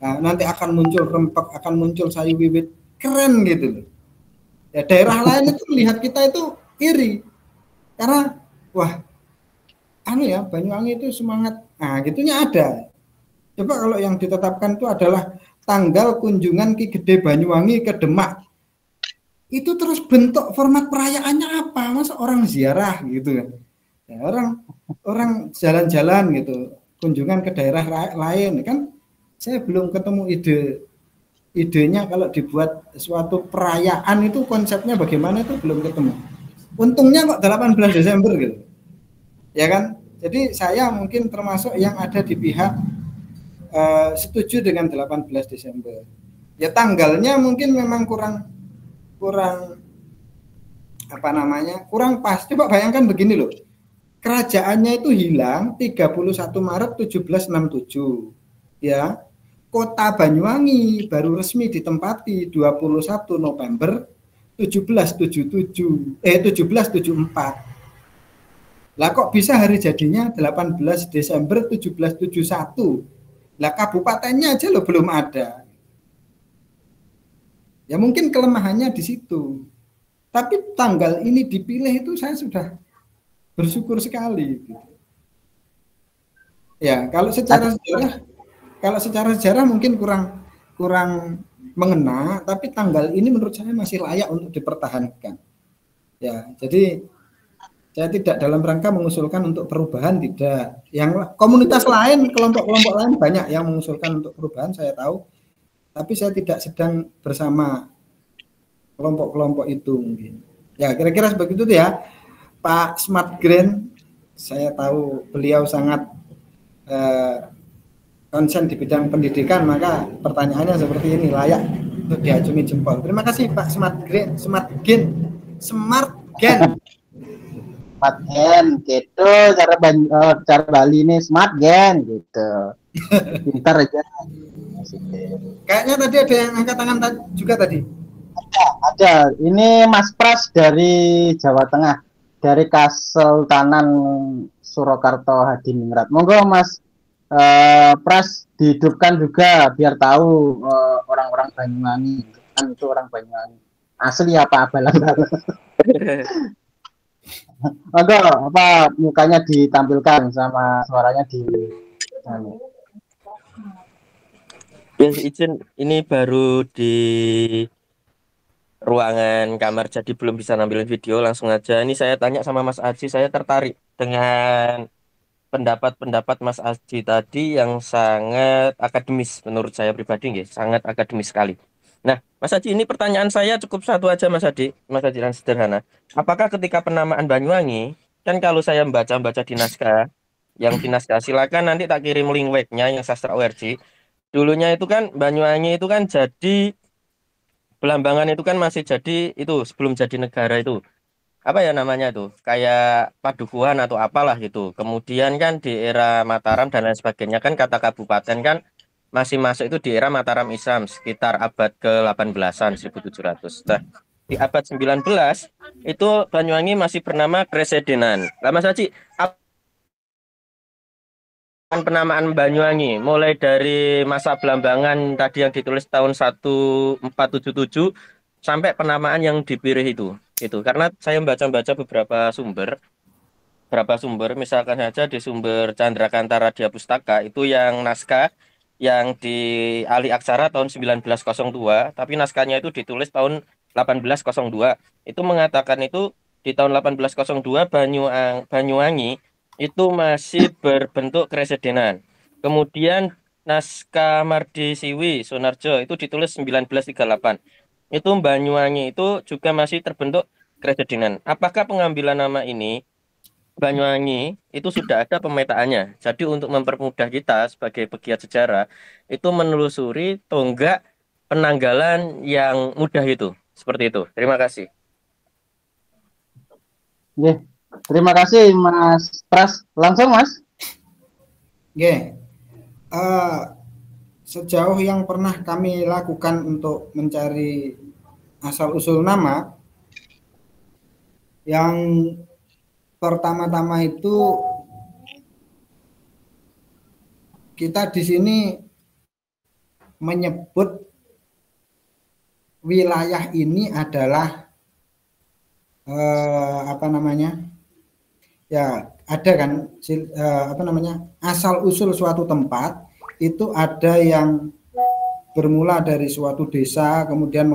nah, nanti akan muncul rempek, akan muncul sayu wiwit, keren gitu. Ya, daerah lain itu melihat kita itu iri, karena wah, ya Banyuwangi itu semangat, nah gitunya ada. Coba kalau yang ditetapkan itu adalah tanggal kunjungan Ki Gede Banyuwangi ke Demak, itu terus bentuk format perayaannya apa? Masa orang ziarah gitu kan? Ya, orang jalan-jalan gitu, kunjungan ke daerah lain kan? Saya belum ketemu idenya kalau dibuat suatu perayaan itu konsepnya bagaimana itu belum ketemu. Untungnya kok 18 Desember gitu. Ya kan? Jadi saya mungkin termasuk yang ada di pihak setuju dengan 18 Desember. Ya tanggalnya mungkin memang kurang apa namanya? Kurang pas. Coba bayangkan begini loh. Kerajaannya itu hilang 31 Maret 1767. Ya. Kota Banyuwangi baru resmi ditempati 21 November 1774. Lah kok bisa hari jadinya 18 Desember 1771? Lah kabupatennya aja loh belum ada. Ya mungkin kelemahannya di situ. Tapi tanggal ini dipilih itu saya sudah bersyukur sekali. Ya, kalau secara sejarah mungkin kurang mengena, tapi tanggal ini menurut saya masih layak untuk dipertahankan. Ya, jadi saya tidak dalam rangka mengusulkan untuk perubahan, tidak. Yang komunitas lain, kelompok-kelompok lain banyak yang mengusulkan untuk perubahan, saya tahu. Tapi saya tidak sedang bersama kelompok-kelompok itu mungkin. Ya, kira-kira seperti itu ya. Pak Smart Green, saya tahu beliau sangat konsen di bidang pendidikan, maka pertanyaannya seperti ini layak untuk diacungi jempol. Terima kasih Pak Smart Gen gitu cara Bali ini Smart Gen gitu. Pintar aja. Kayaknya tadi ada yang angkat tangan juga tadi. Ada. Ini Mas Pras dari Jawa Tengah, dari Kesultanan Surakarta Hadiningrat. Monggo Mas Pras dihidupkan juga biar tahu orang-orang Banyuwangi kan itu orang Banyuwangi asli apa abal-abal. Apa mukanya ditampilkan sama suaranya di Ya, izin ini baru di ruangan kamar jadi belum bisa nampilin video, langsung aja ini saya tanya sama Mas Aji, saya tertarik dengan pendapat Mas Aji tadi yang sangat akademis menurut saya pribadi, sangat akademis sekali. Nah, Mas Aji, ini pertanyaan saya cukup satu aja Mas Aji yang sederhana. Apakah ketika penamaan Banyuwangi, kan kalau saya baca di naskah, silakan nanti tak kirim link webnya yang sastra ORG. Dulunya itu kan Banyuwangi itu kan jadi Belambangan itu kan masih jadi itu sebelum jadi negara itu. Apa ya namanya tuh, kayak padukuhan atau apalah gitu. Kemudian kan di era Mataram dan lain sebagainya kan kata kabupaten kan masih masuk itu di era Mataram Islam sekitar abad ke-18-an 1700. Nah, di abad 19 itu Banyuwangi masih bernama Kresedenan. Lah Mas Haji, penamaan Banyuwangi mulai dari masa Belambangan tadi yang ditulis tahun 1477 sampai penamaan yang dipilih itu karena saya baca beberapa sumber misalkan saja di sumber Candrakanta Radia Pustaka itu yang naskah yang di Ali Aksara tahun 1902, tapi naskahnya itu ditulis tahun 1802. Itu mengatakan itu di tahun 1802 Banyuwangi itu masih berbentuk keresedenan. Kemudian naskah Mardi Siwi Sunarjo itu ditulis 1938. Itu Banyuwangi itu juga masih terbentuk keresedenan. Apakah pengambilan nama ini Banyuwangi itu sudah ada pemetaannya. Jadi untuk mempermudah kita sebagai pegiat sejarah itu menelusuri tonggak penanggalan yang mudah itu. Seperti itu. Terima kasih. Oke, terima kasih Mas Pras. Langsung Mas. Oke. Sejauh yang pernah kami lakukan untuk mencari asal-usul nama, yang pertama-tama itu kita di sini menyebut wilayah ini adalah apa namanya? Ya, ada kan apa namanya? Asal-usul suatu tempat itu ada yang bermula dari suatu desa kemudian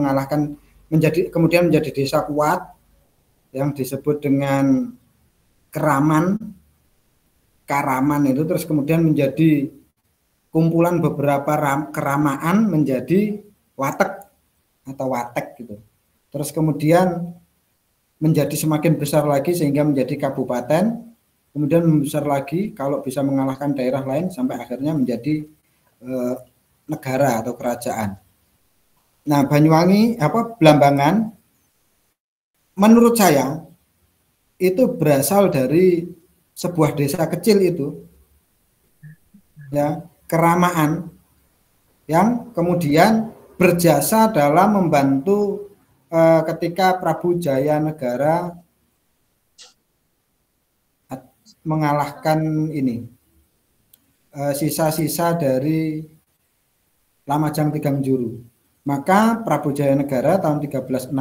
kemudian menjadi desa kuat yang disebut dengan Karaman itu, terus kemudian menjadi kumpulan beberapa keramaan menjadi watek atau watek gitu. Terus kemudian menjadi semakin besar lagi sehingga menjadi kabupaten, kemudian membesar lagi kalau bisa mengalahkan daerah lain sampai akhirnya menjadi negara atau kerajaan. Nah, Banyuwangi Blambangan menurut saya itu berasal dari sebuah desa kecil itu, ya, Keramaan, yang kemudian berjasa dalam membantu ketika Prabu Jayanegara mengalahkan ini sisa-sisa dari Lamajang Tigang Juru. Maka Prabu Jayanegara tahun 1316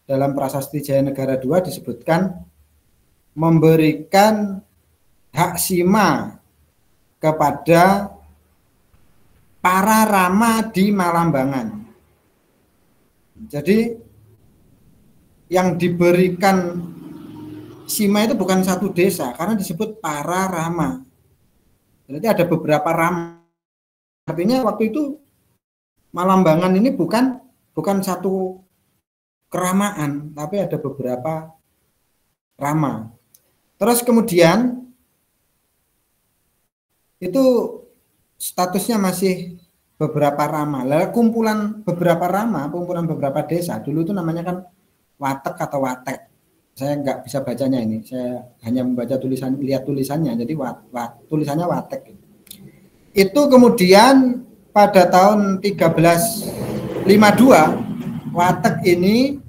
dalam Prasasti Jayanegara II disebutkan memberikan hak sima kepada para rama di Malambangan. Jadi yang diberikan sima itu bukan satu desa karena disebut para rama. Berarti ada beberapa rama. Artinya waktu itu Malambangan ini bukan satu keramaan, tapi ada beberapa rama. Terus kemudian itu statusnya masih beberapa rama. Lalu kumpulan beberapa desa. Dulu itu namanya kan watek atau watek. Saya nggak bisa bacanya ini. Saya hanya membaca lihat tulisannya. Jadi tulisannya watek. Itu kemudian pada tahun 1352 watek ini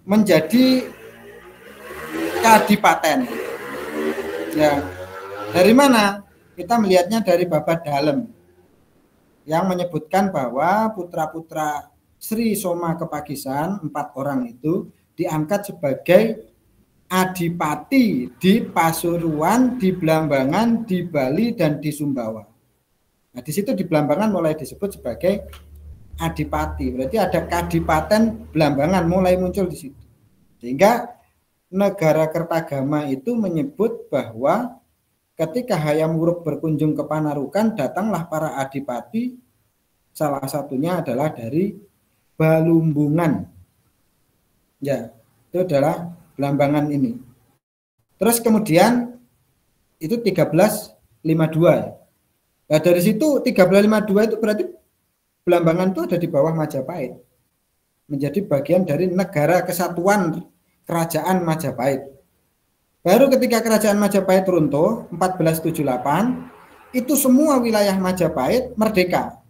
menjadi kadipaten. Ya. Dari mana? Kita melihatnya dari Babad Dalem yang menyebutkan bahwa putra-putra Sri Soma Kepagisan 4 orang itu diangkat sebagai adipati di Pasuruan, di Blambangan, di Bali, dan di Sumbawa. Nah, di situ di Blambangan mulai disebut sebagai adipati. Berarti ada kadipaten Blambangan mulai muncul di situ. Sehingga negara Kertagama itu menyebut bahwa ketika Hayam Wuruk berkunjung ke Panarukan, datanglah para adipati, salah satunya adalah dari Balumbungan. Ya, itu adalah Blambangan ini. Terus kemudian itu 1352. Nah, dari situ 1352 itu berarti Blambangan itu ada di bawah Majapahit. Menjadi bagian dari negara kesatuan kerajaan Majapahit. Baru ketika kerajaan Majapahit runtuh 1478, itu semua wilayah Majapahit merdeka.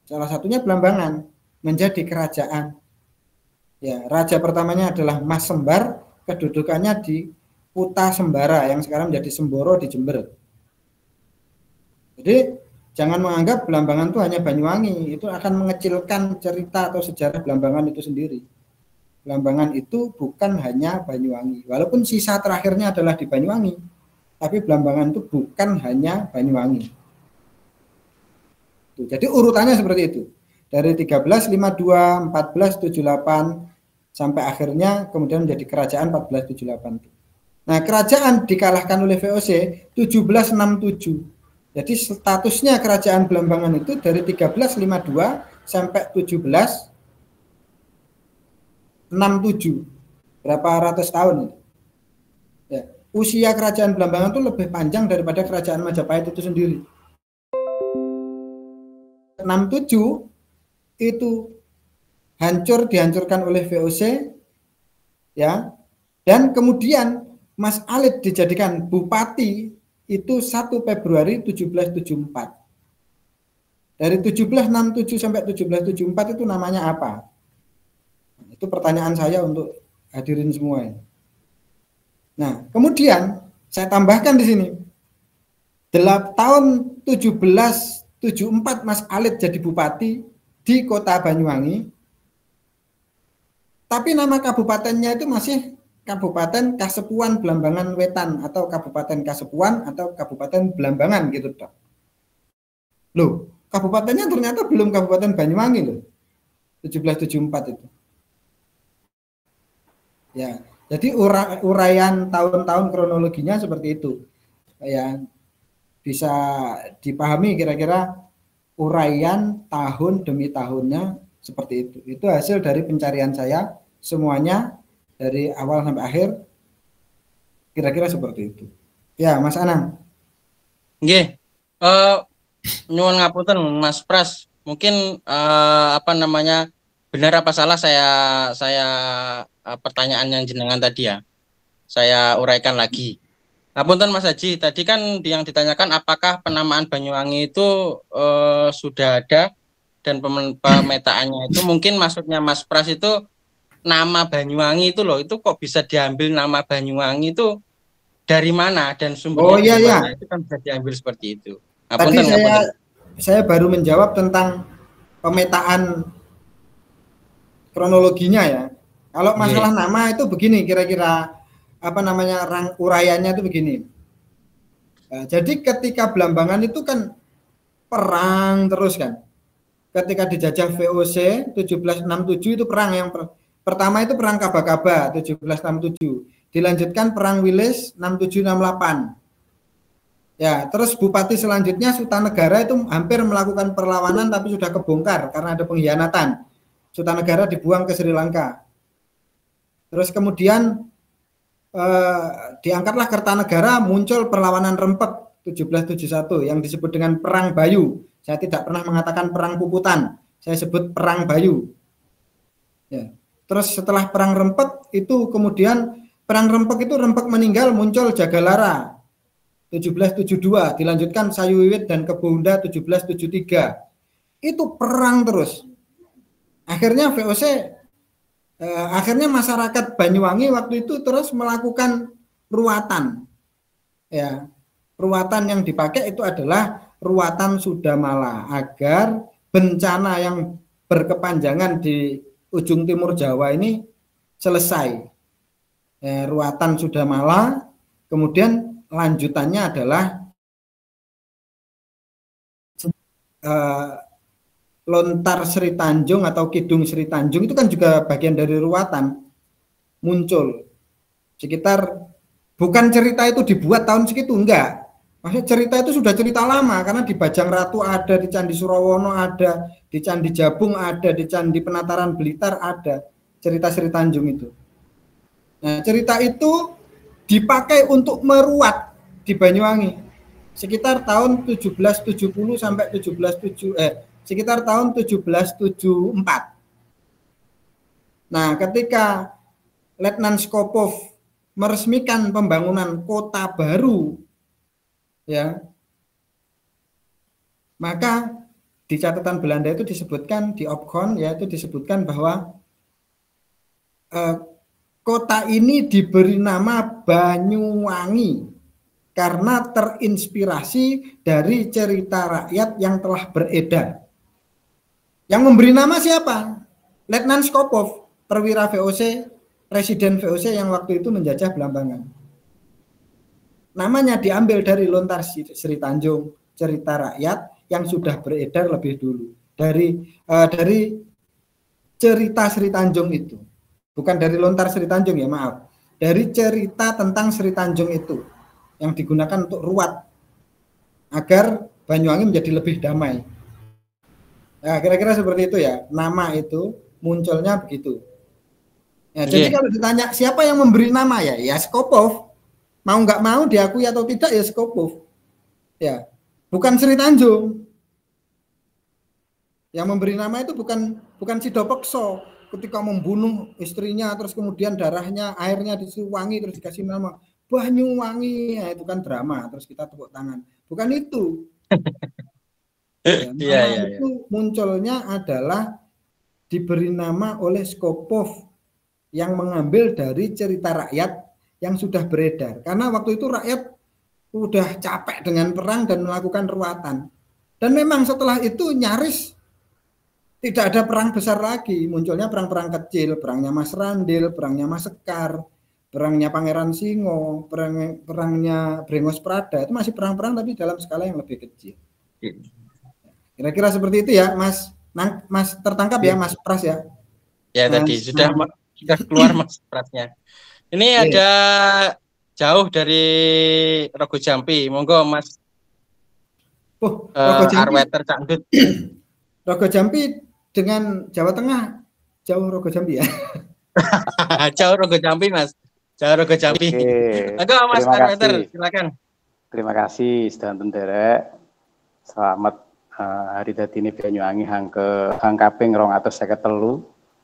Salah satunya Blambangan menjadi kerajaan. Ya, raja pertamanya adalah Mas Sembar, kedudukannya di Kuta Sembara yang sekarang menjadi Semboro di Jember. Jadi jangan menganggap Blambangan itu hanya Banyuwangi, itu akan mengecilkan cerita atau sejarah Blambangan itu sendiri. Blambangan itu bukan hanya Banyuwangi, walaupun sisa terakhirnya adalah di Banyuwangi, tapi Blambangan itu bukan hanya Banyuwangi. Jadi urutannya seperti itu. Dari 1352, 1478 sampai akhirnya kemudian menjadi kerajaan 1478. Nah, kerajaan dikalahkan oleh VOC 1767. Jadi statusnya kerajaan Blambangan itu dari 1352 sampai 1767. Berapa ratus tahun? Ya, usia kerajaan Blambangan itu lebih panjang daripada kerajaan Majapahit itu sendiri. 67 itu dihancurkan oleh VOC, ya, dan kemudian Mas Alid dijadikan bupati itu 1 Februari 1774. Dari 1767 sampai 1774 itu namanya apa? Itu pertanyaan saya untuk hadirin semua. Nah, kemudian saya tambahkan di sini. Tahun 1774 Mas Alid jadi bupati di Kota Banyuwangi. Tapi nama kabupatennya itu masih Kabupaten Kasepuan Blambangan Wetan atau Kabupaten Kasepuan atau Kabupaten Blambangan gitu, Dok. Loh, kabupatennya ternyata belum Kabupaten Banyuwangi loh. 1774 itu. Ya, jadi uraian tahun-tahun kronologinya seperti itu. Ya, bisa dipahami kira-kira uraian tahun demi tahunnya seperti itu. Itu hasil dari pencarian saya semuanya dari awal sampai akhir kira-kira seperti itu. Ya, Mas Anang. Nggih. Nyuwun ngapunten Mas Pras. Mungkin benar apa salah saya pertanyaan yang jenengan tadi ya. Saya uraikan lagi. Ngapunten Mas Haji, tadi kan yang ditanyakan apakah penamaan Banyuwangi itu sudah ada dan pemetaannya itu mungkin maksudnya Mas Pras itu nama Banyuwangi itu loh, itu kok bisa diambil nama Banyuwangi itu dari mana dan sumbernya dari mana? Itu kan bisa diambil seperti itu. Tadi saya baru menjawab tentang pemetaan kronologinya ya. Kalau masalah nama itu begini kira-kira uraiannya itu begini. Jadi ketika Blambangan itu kan perang terus kan. Ketika dijajah VOC 1767 itu perang yang pertama itu perang Kaba-Kaba 1767, dilanjutkan perang Wilis 6768. Ya, terus bupati selanjutnya Sutanegara itu hampir melakukan perlawanan tapi sudah kebongkar karena ada pengkhianatan. Sutanegara dibuang ke Sri Lanka. Terus kemudian diangkatlah Kertanegara, muncul perlawanan Rempet 1771 yang disebut dengan Perang Bayu. Saya tidak pernah mengatakan Perang Puputan, saya sebut Perang Bayu. Ya. Terus setelah Perang Rempet itu kemudian Perang Rempet itu Rempet meninggal, muncul Jagalara 1772, dilanjutkan Sayuwiwit dan Kebunda 1773. Itu perang terus. Akhirnya VOC akhirnya masyarakat Banyuwangi waktu itu terus melakukan ruatan. Ya, ruatan yang dipakai itu adalah ruatan Sudamala agar bencana yang berkepanjangan di ujung timur Jawa ini selesai. Ya, ruatan Sudamala, kemudian lanjutannya adalah Lontar Sri Tanjung atau Kidung Sri Tanjung itu kan juga bagian dari ruatan muncul sekitar, bukan cerita itu dibuat tahun segitu, enggak. Maksudnya cerita itu sudah cerita lama karena di Bajang Ratu ada, di Candi Surawono ada, di Candi Jabung ada, di Candi Penataran Blitar ada cerita Sri Tanjung itu. Nah, cerita itu dipakai untuk meruat di Banyuwangi sekitar tahun 1770 sampai sekitar tahun 1774. Nah, ketika Letnan Skopov meresmikan pembangunan kota baru, ya, maka di catatan Belanda itu disebutkan di Opkhon, yaitu disebutkan bahwa kota ini diberi nama Banyuwangi karena terinspirasi dari cerita rakyat yang telah beredar. Yang memberi nama siapa? Letnan Skopov, perwira VOC, presiden VOC yang waktu itu menjajah Blambangan. Namanya diambil dari Lontar Sri Tanjung, cerita rakyat yang sudah beredar lebih dulu dari cerita Sri Tanjung itu, bukan dari lontar Sri Tanjung ya, maaf, dari cerita tentang Sri Tanjung itu yang digunakan untuk ruat agar Banyuwangi menjadi lebih damai. Nah, kira-kira seperti itu ya, nama itu munculnya begitu. Ya, jadi kalau ditanya siapa yang memberi nama ya Skopov. Mau nggak mau diakui atau tidak ya Skopov. Ya, bukan Sri Tanjung. Yang memberi nama itu bukan Sidopekso ketika membunuh istrinya terus kemudian darahnya airnya disuwangi terus dikasih nama Banyuwangi, ya, itu kan drama terus kita tepuk tangan. Bukan itu. Ya, nama itu munculnya adalah diberi nama oleh Skopov yang mengambil dari cerita rakyat yang sudah beredar. Karena waktu itu rakyat udah capek dengan perang dan melakukan ruatan. Dan memang setelah itu nyaris tidak ada perang besar lagi. Munculnya perang-perang kecil, perangnya Mas Randil, perangnya Mas Sekar, perangnya Pangeran Singo, perangnya Brengos Prada. Itu masih perang-perang tapi dalam skala yang lebih kecil. Kira-kira seperti itu ya, Mas. Mas tertangkap ya, Mas Pras ya. Ya, tadi sudah keluar Mas Prasnya. Ini ada jauh dari Rogo Jampi. Monggo Mas. Rogo Jampi. Arweter Cangdut. Rogo Jampi dengan Jawa Tengah jauh Rogo Jampi ya. Jauh Rogo Jampi, Mas. Jauh Rogo Jampi. Monggo Mas Arweter, silakan. Terima kasih sedaya derek. Selamat hari dadi ini Banyuwangi hang kaping 253.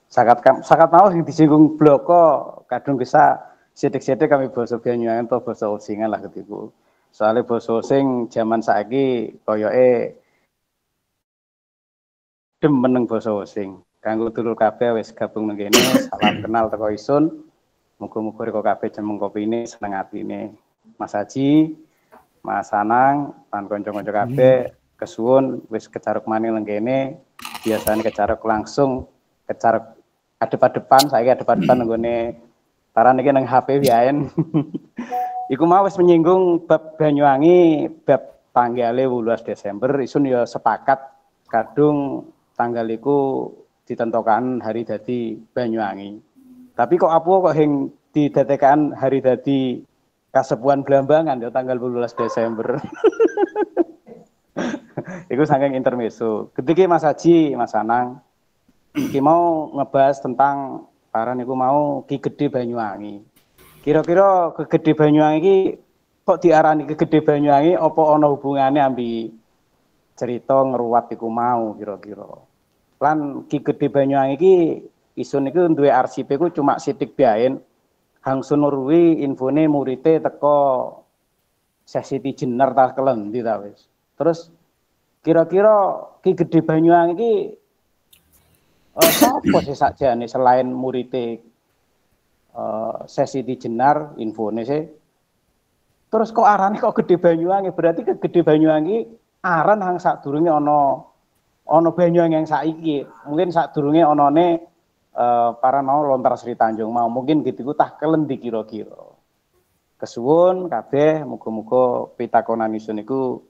Sakat mau sing disinggung bloko kadung kisah sithik-sithik kami basa Banyuwangi atau basa Osingan lah ketiku. Soalnya basa Osing zaman saiki koyoke meneng basa Osing. Kanggo dulur kabeh wis gabung nang kene, salam kenal teko isun. Muga-muga riko kabeh jeneng kopine seneng atine. Mas Haji, Mas Anang, lan kanca-kanca kabeh kesuwun wis kecaruk maning nang kene. Biasane kecaruk langsung kecaruk adep-adepan, saiki adep-adepan nggone taran iki nang HP biyen. Iku mau wis menyinggung bab Banyuwangi, bab tanggale 18 Desember isun ya sepakat kadung tanggal iku ditentukan hari dadi Banyuwangi. Tapi kok apa kok hing didadekaken hari dadi Kasepuhan Blambangan ya tanggal 18 Desember. Iku saking intermezzo. Ketika Mas Haji, Mas Anang iki mau ngebahas tentang paran iku mau Ki Gedhe Banyuwangi. Kira-kira Ki Gedhe Banyuwangi iki kok diarani Ki Gedhe Banyuwangi apa ana hubungane ambi cerita ngruwat iku mau kira-kira. Lan Ki Gedhe Banyuwangi iki isun iku duwe arsip iku cuma sithik bae. Hang Sunurwi infone murite teko sesi Jenar ta kelendi ta wis. Terus kira-kira Ki Gedhe Banyuwangi iki sapa sih sakjane selain murite sesi Jenar infone sih. Terus kok arane kok Gedhe Banyuwangi? Berarti Ki Gedhe Banyuwangi aran hang sadurunge ana Banyuwangi yang saiki. Mungkin sadurunge onone para mau lontar Sri Tanjung mau mungkin gitu tah kelendi kira-kira. Kesuwun kabeh muga-muga pitakonan isun niku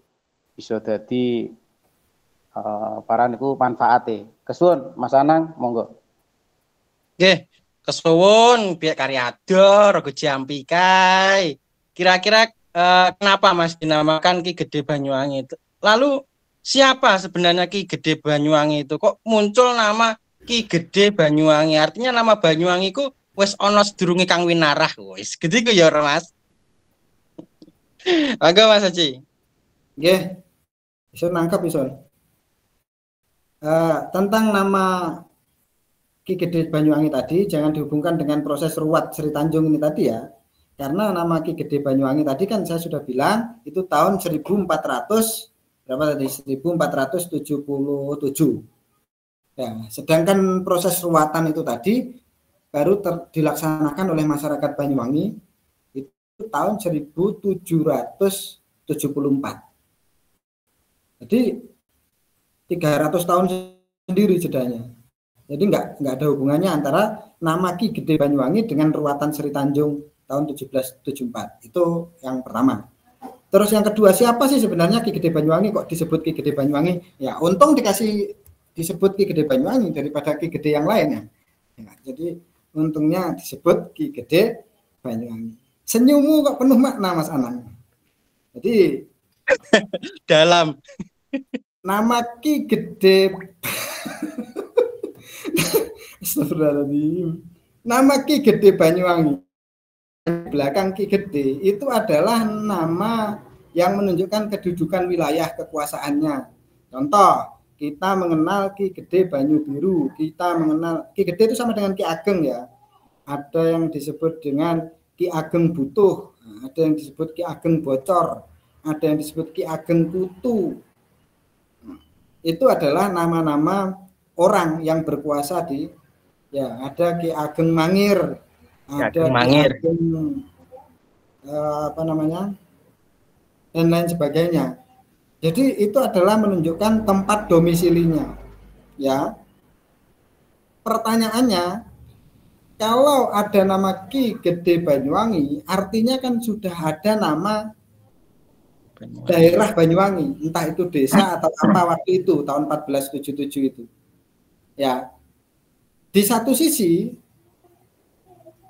bisa dadi para niku manfaate. Kesuwun Mas Anang monggo. Nggih, kesuwun biar Karyado Rogo Jampi kae. Kira-kira kenapa Mas dinamakan Ki Gedhe Banyuwangi itu? Lalu siapa sebenarnya Ki Gedhe Banyuwangi itu? Kok muncul nama Ki Gedhe Banyuwangi? Artinya nama Banyuwangi ku wis ana sedurunge Kang Winarah wis. Gedhe ku ya ora Mas. Monggo Mas Haji. Nggih. Bisa nangkap iso. Tentang nama Ki Gedhe Banyuwangi tadi jangan dihubungkan dengan proses ruwat Sri Tanjung ini tadi ya. Karena nama Ki Gedhe Banyuwangi tadi kan saya sudah bilang itu tahun 1400 berapa tadi 1477. Ya, sedangkan proses ruwatan itu tadi baru dilaksanakan oleh masyarakat Banyuwangi itu tahun 1774. Jadi 300 tahun sendiri jedanya. Jadi enggak ada hubungannya antara nama Ki Gedhe Banyuwangi dengan ruwatan Sri Tanjung tahun 1774. Itu yang pertama. Terus yang kedua, siapa sih sebenarnya Ki Gede Banyuwangi, kok disebut Ki Gede Banyuwangi? Ya untung disebut Ki Gede Banyuwangi daripada Ki Gede yang lain ya. Jadi untungnya disebut Ki Gede Banyuwangi. Senyummu kok penuh makna Mas Anang. Jadi Dalam. nama Ki Gede Astagfirullahaladzim. Nama Ki Gede Banyuwangi belakang Ki Gede itu adalah nama yang menunjukkan kedudukan wilayah kekuasaannya. Contoh, kita mengenal Ki Gede Banyu Biru, kita mengenal Ki Gede itu sama dengan Ki Ageng ya. Ada yang disebut dengan Ki Ageng Butuh, ada yang disebut Ki Ageng Bocor, ada yang disebut Ki Ageng Kutu. Itu adalah nama-nama orang yang berkuasa di ya, ada Ki Ageng Mangir, ada Ki Ageng dan lain sebagainya. Jadi itu adalah menunjukkan tempat domisilinya. Ya. Pertanyaannya, kalau ada nama Ki Gede Banyuwangi, artinya kan sudah ada nama daerah Banyuwangi, entah itu desa atau apa waktu itu tahun 1477 itu. Ya. Di satu sisi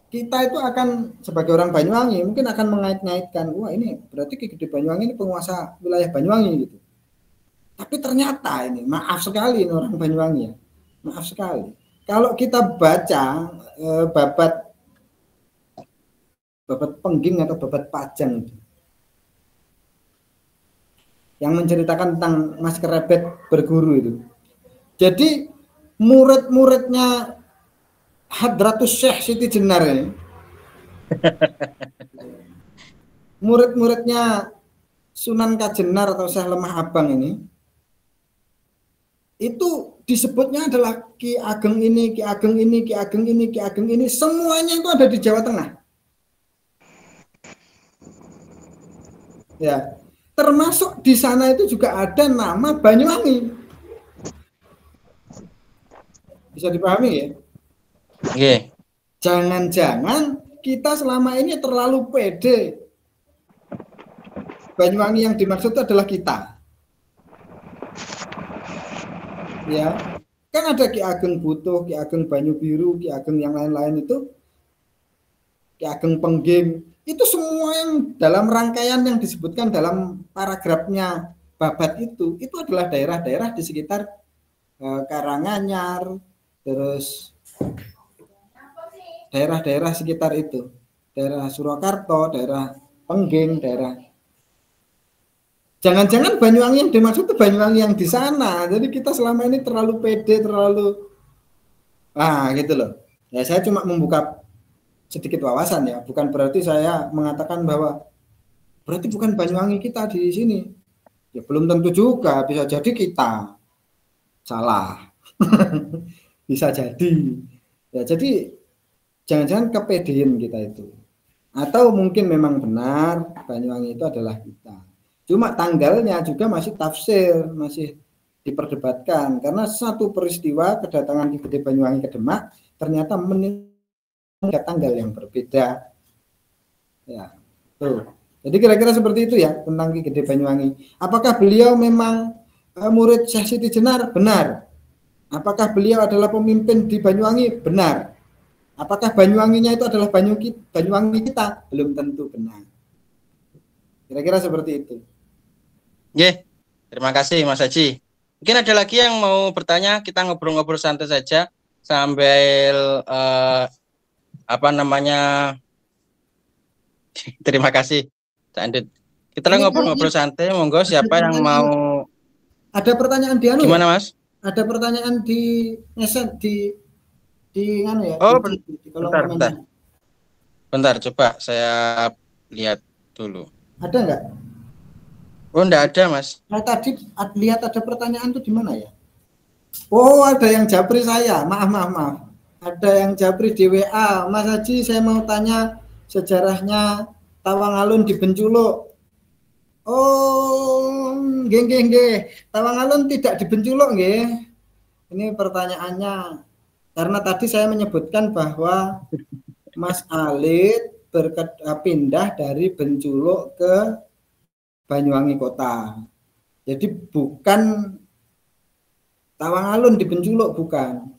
kita itu akan sebagai orang Banyuwangi mungkin akan mengait-ngaitkan, wah ini berarti Ki Gede Banyuwangi ini penguasa wilayah Banyuwangi gitu. Tapi ternyata ini maaf sekali ini orang Banyuwangi ya, maaf sekali. Kalau kita baca babat Pengging atau babat Pajang itu, yang menceritakan tentang Mas Kerebet berguru itu. Jadi murid-muridnya Hadratus Syekh Siti Jenar ini, murid-muridnya Sunan Kajenar atau Syekh Lemah Abang ini, itu disebutnya adalah Ki Ageng ini, Ki Ageng ini, Ki Ageng ini, Ki Ageng ini, semuanya itu ada di Jawa Tengah. Ya, termasuk di sana itu juga ada nama Banyuwangi. Bisa dipahami ya? Yeah. Jangan-jangan kita selama ini terlalu pede. Banyuwangi yang dimaksud itu adalah kita. Ya, kan ada Ki Ageng Butuh, Ki Ageng Banyu Biru, Ki Ageng yang lain-lain itu, Ki Ageng Pengging, itu semua yang dalam rangkaian yang disebutkan dalam paragrafnya babat itu adalah daerah-daerah di sekitar Karanganyar, terus daerah-daerah sekitar itu, daerah Surakarta, daerah Pengging, daerah. Jangan-jangan Banyuwangi yang dimaksud itu Banyuwangi yang di sana. Jadi kita selama ini terlalu pede, terlalu gitu loh. Ya saya cuma membuka sedikit wawasan ya, bukan berarti saya mengatakan bahwa berarti bukan Banyuwangi kita di sini. Ya belum tentu juga, bisa jadi kita salah. Bisa jadi. Ya jadi jangan-jangan kepedean kita itu. Atau mungkin memang benar Banyuwangi itu adalah kita. Cuma tanggalnya juga masih tafsir, masih diperdebatkan. Karena satu peristiwa kedatangan Ki Gede Banyuwangi ke Demak ternyata meningkat tanggal yang berbeda. Ya, tuh. Jadi kira-kira seperti itu ya tentang Ki Gede Banyuwangi. Apakah beliau memang murid Syekh Siti Jenar? Benar. Apakah beliau adalah pemimpin di Banyuwangi? Benar. Apakah Banyuwanginya itu adalah Banyuwangi kita? Belum tentu benar. Kira-kira seperti itu. Yeah. Terima kasih Mas Haji. Mungkin ada lagi yang mau bertanya, kita ngobrol-ngobrol santai saja sambil terima kasih Cak Andit. Kita ngobrol-ngobrol santai, monggo siapa yang mau. Ada pertanyaan di anu? Gimana Mas? Ada pertanyaan di ngeset di anu ya? Oh, di bentar, coba saya lihat dulu. Ada enggak? Oh, enggak ada, Mas. Nah, tadi lihat ada pertanyaan tuh di mana ya? Oh, ada yang japri saya. Maaf. Ada yang japri di WA. Mas Haji, saya mau tanya sejarahnya Tawangalun di Benculuk. Oh, nggih. Tawangalun tidak di Benculuk, nggih. Ini pertanyaannya. Karena tadi saya menyebutkan bahwa Mas Alit pindah dari Benculuk ke Banyuwangi kota. Jadi bukan Tawangalun di Benculuk, bukan.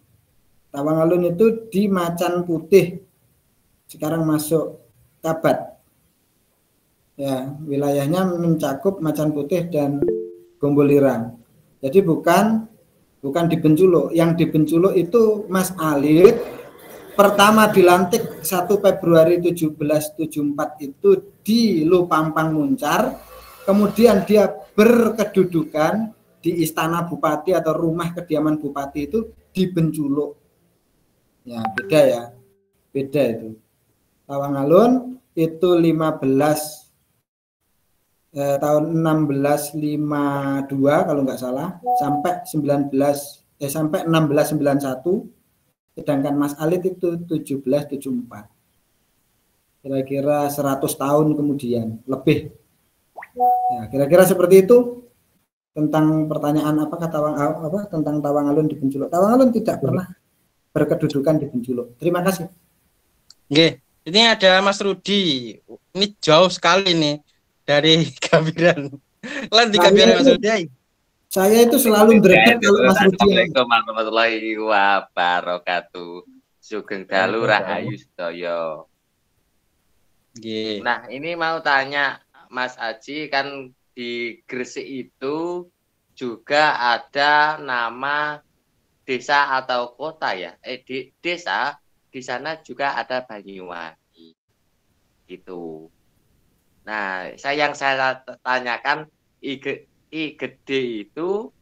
Tawangalun itu di Macan Putih. Sekarang masuk Kabat. Ya, wilayahnya mencakup Macan Putih dan Gombolirang. Jadi bukan di Benculuk. Yang di Benculuk itu Mas Alit pertama dilantik 1 Februari 1774 itu di Lupampang Muncar. Kemudian dia berkedudukan di Istana Bupati atau rumah kediaman Bupati itu di Benculuk. Ya, beda ya. Beda itu. Tawangalun itu tahun 1652 kalau nggak salah sampai 1691, sedangkan Mas Alit itu 1774. Kira-kira 100 tahun kemudian lebih. Ya, kira-kira seperti itu tentang pertanyaan tentang Tawangalun di Benculuk. Tawangalun tidak pernah berkedudukan di Benculuk. Terima kasih. Oke, ini ada Mas Rudi. Ini jauh sekali nih dari Gabiran. Lan di Gabiran Mas Rudi. Saya itu selalu dreget kalau Mas Rudi. Assalamualaikum warahmatullahi wabarakatuh. Sugeng dalu rahayu sedaya. Nah, ini mau tanya Mas Aji, kan di Gresik itu juga ada nama desa atau kota ya? Di desa di sana juga ada Banyuwangi gitu. Nah, yang saya tanyakan I Gede itu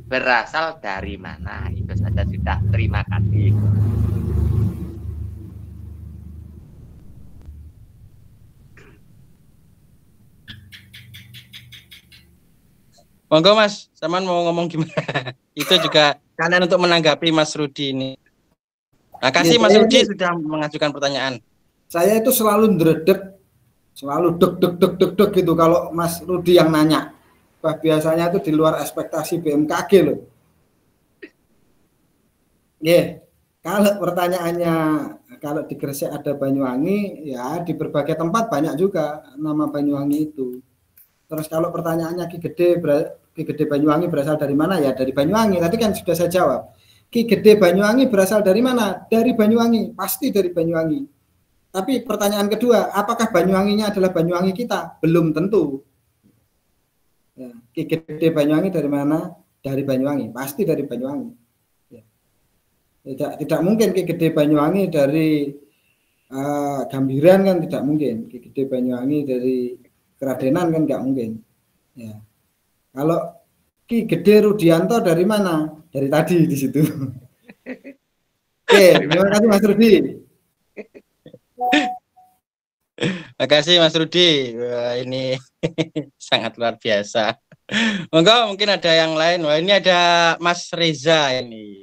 berasal dari mana? Itu saja sudah. Terima kasih. Monggo Mas, Saman mau ngomong gimana? Itu juga kalian untuk menanggapi Mas Rudi ini. Makasih Mas Rudi sudah mengajukan pertanyaan. Saya itu selalu dredeg, selalu deg gitu kalau Mas Rudi yang nanya. Wah, biasanya itu di luar ekspektasi BMKG loh. Kalau pertanyaannya kalau di Gresik ada Banyuwangi, ya di berbagai tempat banyak juga nama Banyuwangi itu. Terus kalau pertanyaannya Ki Gede Banyuwangi berasal dari mana? Ya dari Banyuwangi. Tadi kan sudah saya jawab. Ki Gede Banyuwangi berasal dari mana? Dari Banyuwangi, pasti dari Banyuwangi. Tapi pertanyaan kedua, apakah Banyuwanginya adalah Banyuwangi kita? Belum tentu. Ya, Ki Gede Banyuwangi dari mana? Dari Banyuwangi, pasti dari Banyuwangi. Ya. Tidak mungkin Ki Gede Banyuwangi dari Gambiran kan tidak mungkin. Ki Gede Banyuwangi dari Keradenan kan nggak mungkin. Ya. Kalau Ki Gede Rudianto dari mana? Dari tadi di situ. Oke, terima kasih Mas Rudi. Terima kasih Mas Rudi. Wah, ini sangat luar biasa. Monggo mungkin ada yang lain. Wah, ini ada Mas Reza ini.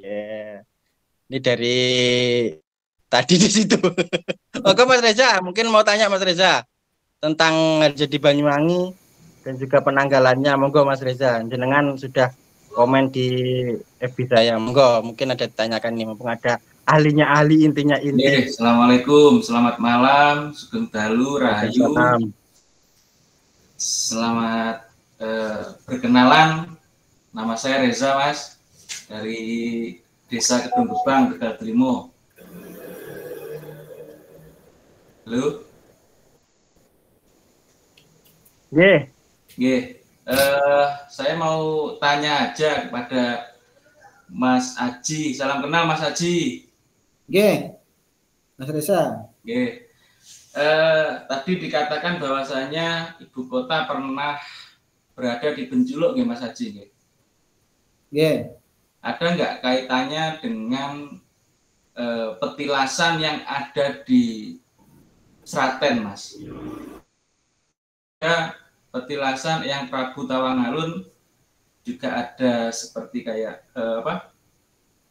Ini dari tadi di situ. Monggo Mas Reza, mungkin mau tanya Mas Reza tentang jadi Banyuwangi dan juga penanggalannya. Monggo Mas Reza, jenengan sudah komen di FB saya. Monggo, mungkin ada ditanyakan nih, mumpung ada ahlinya, ahli intinya ini. Assalamualaikum, selamat malam, sugeng dalu rahayu. Selamat perkenalan, nama saya Reza Mas, dari Desa Kedung Gebang, Tegal Trimo. Halo. Saya mau tanya aja kepada Mas Aji. Salam kenal Mas Aji. Mas Reza. Tadi dikatakan bahwasanya ibu kota pernah berada di Benculuk, Mas Aji. Ada nggak kaitannya dengan petilasan yang ada di Sraten, Mas? Petilasan yang Prabu Tawangalun juga ada seperti kayak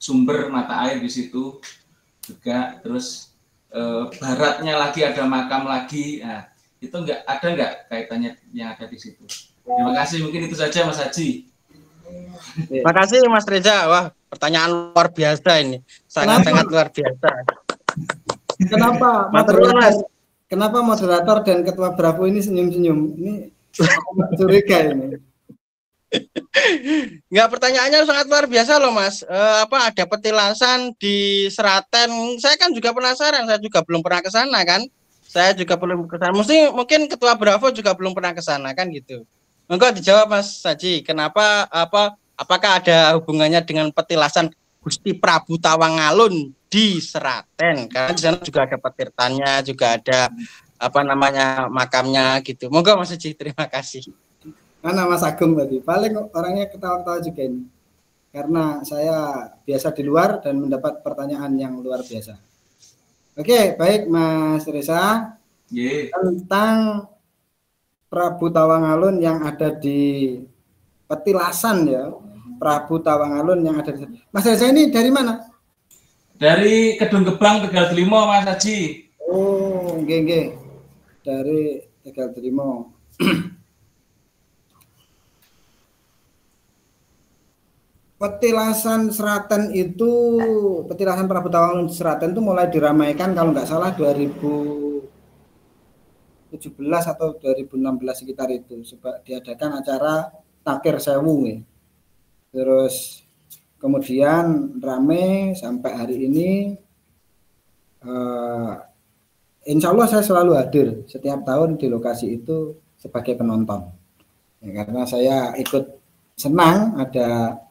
sumber mata air di situ juga, terus baratnya lagi ada makam lagi. Nah, itu ada nggak kaitannya yang ada di situ? Terima kasih, mungkin itu saja Mas Haji. Terima kasih Mas Reza. Wah, pertanyaan luar biasa ini, sangat-sangat luar biasa. Kenapa moderator dan ketua Bravo ini senyum-senyum? Ini Aku curiga ini. Enggak, pertanyaannya sangat luar biasa loh Mas. Apa ada petilasan di Seraten? Saya kan juga penasaran, saya juga belum pernah ke sana kan. Saya juga belum ke sana. Mungkin Ketua Bravo juga belum pernah ke sana kan gitu. Enggak dijawab Mas Haji, kenapa apakah ada hubungannya dengan petilasan Gusti Prabu Tawangalun di Seraten? Karena di sana juga ada petirtannya, juga ada apa namanya makamnya gitu. Monggo Mas Haji, terima kasih. Mana Mas Agung tadi? Paling orangnya ketawa-ketawa juga ini. Karena saya biasa di luar dan mendapat pertanyaan yang luar biasa. Oke, baik Mas Reza. Tentang Prabu Tawangalun yang ada di petilasan ya. Prabu Tawangalun yang ada di... Mas Reza ini dari mana? Dari Kedung Gebang, Tegal Delimo, Mas Haji. Oh, nggih. Dari Tegal Delimo. Petilasan Seraten itu, petilasan Prabu Tawangalun Seraten itu mulai diramaikan kalau nggak salah 2017 atau 2016 sekitar itu, sebab diadakan acara Takir Sewu ya. Terus kemudian rame sampai hari ini. Insya Allah saya selalu hadir setiap tahun di lokasi itu sebagai penonton ya, karena saya ikut senang ada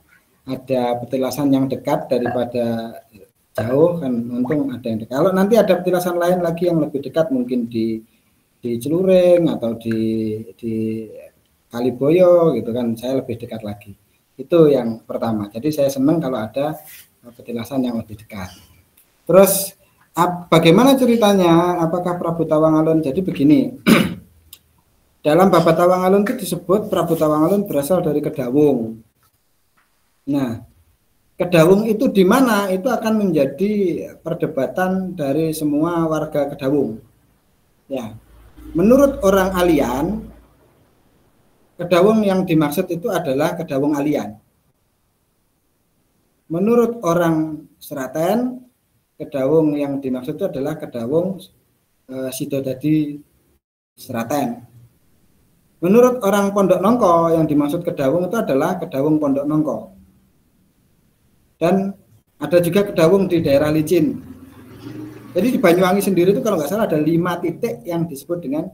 petilasan yang dekat daripada jauh kan, untung ada yang dekat. Kalau nanti ada petilasan lain lagi yang lebih dekat mungkin di Celuring atau di Kaliboyo gitu kan, saya lebih dekat lagi. Itu yang pertama. Jadi saya senang kalau ada petilasan yang lebih dekat. Terus bagaimana ceritanya? Apakah Prabu Tawangalun? Jadi begini. Dalam Babat Tawangalun itu disebut Prabu Tawangalun berasal dari Kedawung. Nah, Kedawung itu di mana? Itu akan menjadi perdebatan dari semua warga Kedawung. Ya, menurut orang Alian, Kedawung yang dimaksud itu adalah Kedawung Alian. Menurut orang Seraten, Kedawung yang dimaksud itu adalah Kedawung Sidodadi Seraten. Menurut orang Pondok Nongko, yang dimaksud Kedawung itu adalah Kedawung Pondok Nongko. Dan ada juga Kedawung di daerah Licin. Jadi di Banyuwangi sendiri itu kalau nggak salah ada 5 titik yang disebut dengan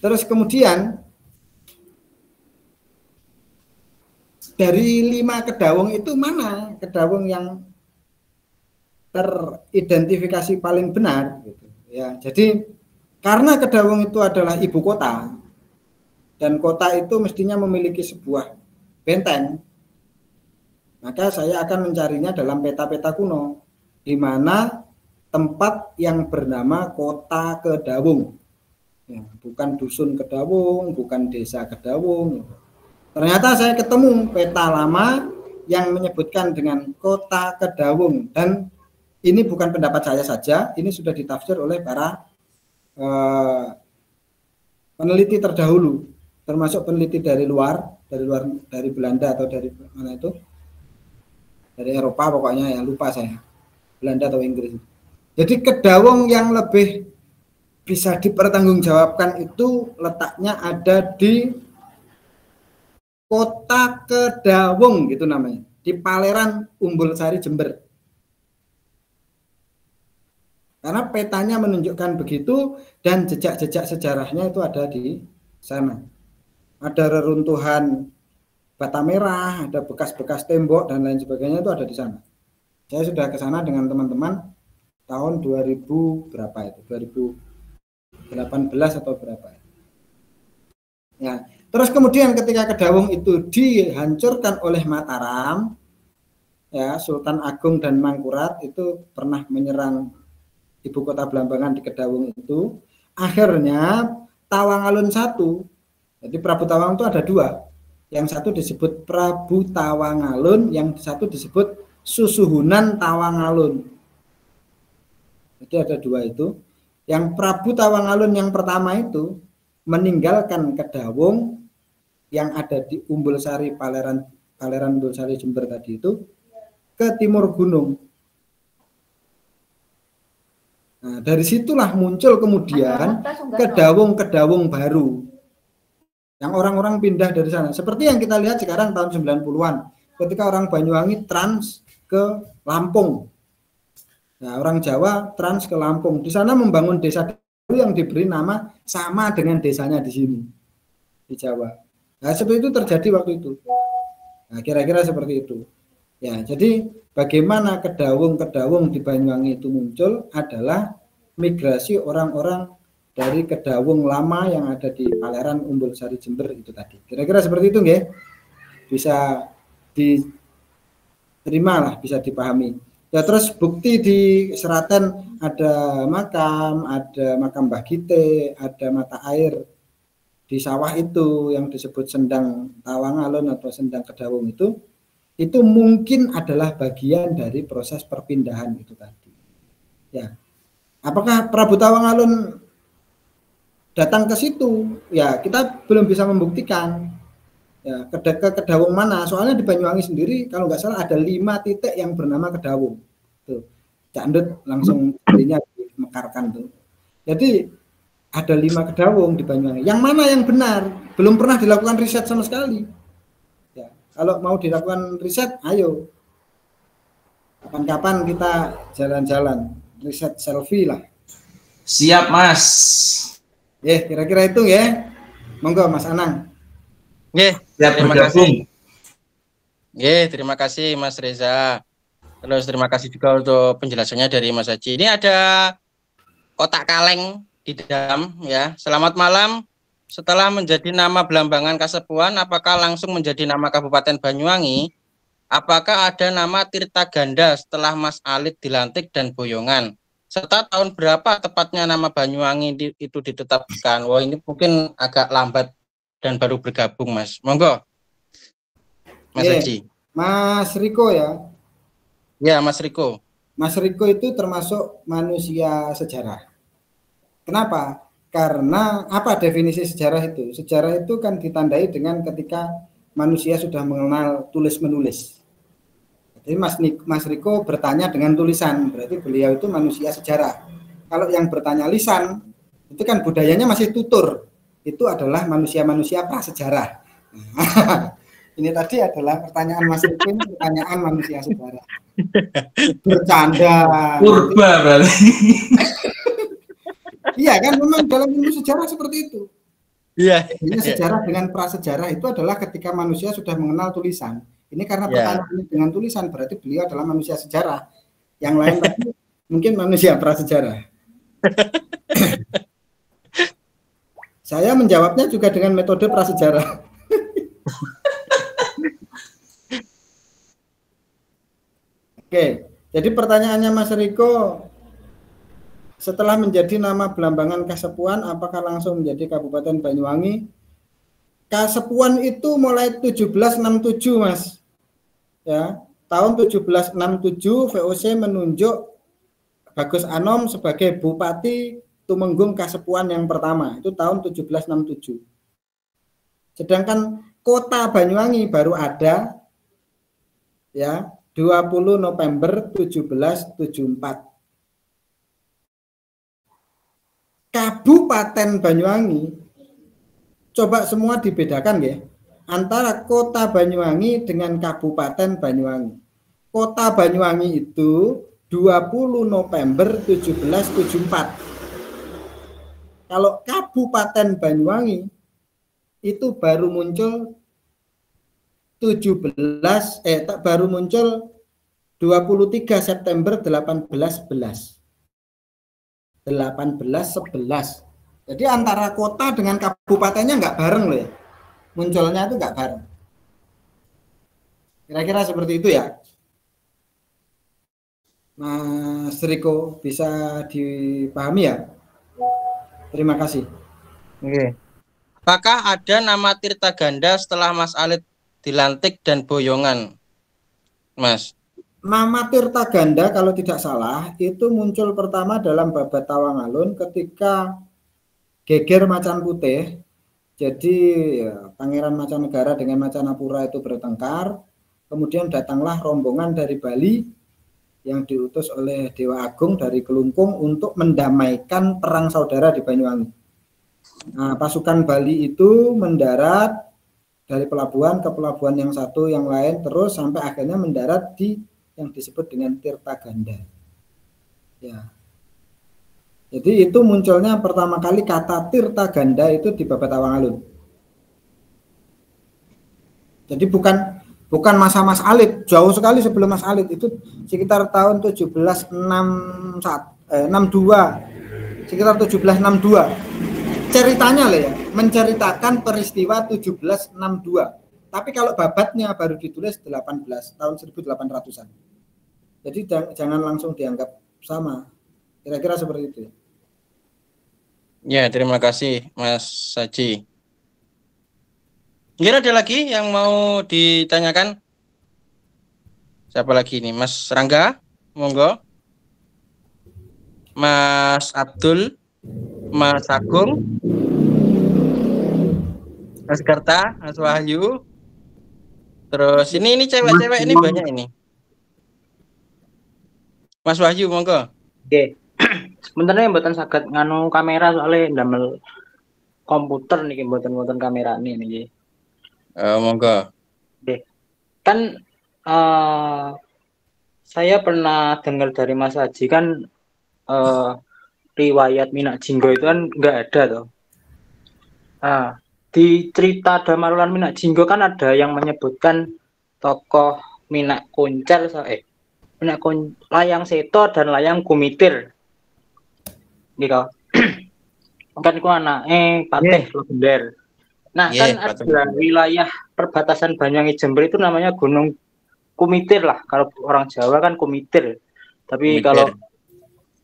Terus kemudian dari 5 Kedawung itu mana Kedawung yang teridentifikasi paling benar gitu. Ya, jadi karena Kedawung itu adalah ibu kota dan kota itu mestinya memiliki sebuah benteng, maka saya akan mencarinya dalam peta-peta kuno di mana tempat yang bernama Kota Kedawung. Ya, bukan dusun Kedawung, bukan desa Kedawung. Ternyata saya ketemu peta lama yang menyebutkan dengan Kota Kedawung, dan ini bukan pendapat saya saja, ini sudah ditafsir oleh para peneliti terdahulu, termasuk peneliti dari Belanda atau dari mana itu, dari Eropa pokoknya, ya lupa saya, Belanda atau Inggris. Jadi Kedawung yang lebih bisa dipertanggungjawabkan itu letaknya ada di Kota Kedawung gitu namanya, di Paleran Umbulsari Jember. Karena petanya menunjukkan begitu dan jejak-jejak sejarahnya itu ada di sana. Ada reruntuhan bata merah, ada bekas-bekas tembok dan lain sebagainya, itu ada di sana. Saya sudah ke sana dengan teman-teman tahun 2000 berapa itu? 2018 atau berapa? Ya. Terus kemudian ketika Kedawung itu dihancurkan oleh Mataram, ya, Sultan Agung dan Mangkurat itu pernah menyerang ibu kota Blambangan di Kedawung itu. Akhirnya Tawangalun 1, jadi Prabu Tawangalun itu ada 2. Yang satu disebut Prabu Tawangalun, yang satu disebut Susuhunan Tawangalun. Jadi ada 2 itu. Yang Prabu Tawangalun yang pertama itu meninggalkan Kedawung yang ada di Umbulsari Paleran Umbulsari Jember tadi itu ke timur gunung. Nah, dari situlah muncul kemudian kedawung-kedawung baru yang orang-orang pindah dari sana. Seperti yang kita lihat sekarang tahun 90-an ketika orang Banyuwangi trans ke Lampung. Nah, orang Jawa trans ke Lampung. Di sana membangun desa yang diberi nama sama dengan desanya di sini di Jawa. Nah, seperti itu terjadi waktu itu. Nah, kira-kira seperti itu. Ya, jadi bagaimana kedawung-kedawung di Banyuwangi itu muncul adalah migrasi orang-orang dari kedawung lama yang ada di Paleran, Umbul Sari, Jember itu tadi. Kira-kira seperti itu nggih. Bisa diterima lah, bisa dipahami. Ya, terus bukti di Seraten ada makam Mbah Gite, ada mata air di sawah itu yang disebut Sendang Tawangalun atau Sendang Kedawung itu mungkin adalah bagian dari proses perpindahan itu tadi. Ya. Apakah Prabu Tawangalun datang ke situ? Ya, kita belum bisa membuktikan. Ya, ke Kedawung mana? Soalnya di Banyuwangi sendiri kalau nggak salah ada 5 titik yang bernama Kedawung. Tuh. Cak Ndut langsung jadinya dimekarkan tuh. Jadi ada 5 Kedawung di Banyuwangi. Yang mana yang benar? Belum pernah dilakukan riset sama sekali. Ya, kalau mau dilakukan riset, ayo. Kapan-kapan kita jalan-jalan, riset selfie lah. Siap, Mas. Kira-kira itu ya. Monggo Mas Anang. Terima kasih. Terima kasih Mas Reza. Terus terima kasih juga untuk penjelasannya dari Mas Haji. Ini ada kotak kaleng di dalam ya. Selamat malam. Setelah menjadi nama Belambangan Kasepuhan, apakah langsung menjadi nama Kabupaten Banyuwangi? Apakah ada nama Tirta Ganda setelah Mas Alit dilantik dan Boyongan? Serta tahun berapa tepatnya nama Banyuwangi itu ditetapkan? Wah, ini mungkin agak lambat dan baru bergabung, Mas. Monggo, Mas Haji. Mas Riko ya. Ya, Mas Riko. Mas Riko itu termasuk manusia sejarah. Kenapa? Karena apa definisi sejarah itu? Sejarah itu kan ditandai dengan ketika manusia sudah mengenal tulis-menulis. Jadi Mas Riko bertanya dengan tulisan, berarti beliau itu manusia sejarah. Kalau yang bertanya lisan, itu kan budayanya masih tutur. Itu adalah manusia-manusia prasejarah. Ini tadi adalah pertanyaan Mas Riko, ini pertanyaan manusia sejarah. Bercanda. Purba berarti. Iya kan, memang dalam ilmu sejarah seperti itu. Iya. Sejarah dengan prasejarah itu adalah ketika manusia sudah mengenal tulisan. Ini karena pertanyaan dengan tulisan, berarti beliau adalah manusia sejarah. Yang lain tadi mungkin manusia prasejarah. Saya menjawabnya juga dengan metode prasejarah. Oke, jadi pertanyaannya Mas Riko, setelah menjadi nama Belambangan Kasepuhan, apakah langsung menjadi Kabupaten Banyuwangi? Kasepuhan itu mulai 1767, Mas. Ya, tahun 1767 VOC menunjuk Bagus Anom sebagai Bupati Tumenggung Kasepuhan yang pertama. Itu tahun 1767. Sedangkan Kota Banyuwangi baru ada ya 20 November 1774. Kabupaten Banyuwangi coba semua dibedakan ya antara Kota Banyuwangi dengan Kabupaten Banyuwangi. Kota Banyuwangi itu 20 November 1774. Kalau Kabupaten Banyuwangi itu baru muncul 23 September 1811. 1811. Jadi antara kota dengan kabupatennya nggak bareng loh ya. Munculnya itu nggak bareng. Kira-kira seperti itu ya. Mas Riko, bisa dipahami ya? Terima kasih. Oke. Apakah ada nama Tirta Ganda setelah Mas Alit dilantik dan Boyongan, Mas? Nama Tirta Ganda kalau tidak salah itu muncul pertama dalam Babat Tawangalun ketika geger Macan Putih. Jadi ya, Pangeran Macanegara dengan Macanapura itu bertengkar. Kemudian datanglah rombongan dari Bali yang diutus oleh Dewa Agung dari Kelungkung untuk mendamaikan perang saudara di Banyuwangi. Nah, pasukan Bali itu mendarat dari pelabuhan ke pelabuhan yang satu yang lain terus sampai akhirnya mendarat di yang disebut dengan Tirtaganda. Ya. Jadi itu munculnya pertama kali kata Tirtaganda itu di Babat Tawangalun. Jadi bukan masa Mas Alit, jauh sekali sebelum Mas Alit, itu sekitar tahun 1762, sekitar 1762. Ceritanya lah ya, menceritakan peristiwa 1762. Tapi kalau babatnya baru ditulis 18 tahun 1800-an. Jadi jangan langsung dianggap sama. Kira-kira seperti itu. Ya, terima kasih Mas Haji. Kira ada lagi yang mau ditanyakan? Siapa lagi ini? Mas Rangga, monggo. Mas Abdul, Mas Agung, Mas Kerta, Mas Wahyu. Terus ini cewek-cewek ini banyak ini. Mas Wahyu, monggo. Oke. Sebenarnya mboten saged nganu kamera soalnya ndamel komputer niki mboten kamera niki. Monggo. Oke. Kan saya pernah dengar dari Mas Haji kan riwayat Minak Jinggo itu kan nggak ada toh. Di cerita Damarulan Minak Jinggo kan ada yang menyebutkan tokoh Minak Kuncel, Layang Seto dan Layang Kumitir. Gitu. Kan itu anaknya Patih Lender. Nah, kan ada wilayah perbatasan Banyuwangi Jember itu namanya Gunung Kumitir lah. Kalau orang Jawa kan Kumitir. Tapi kalau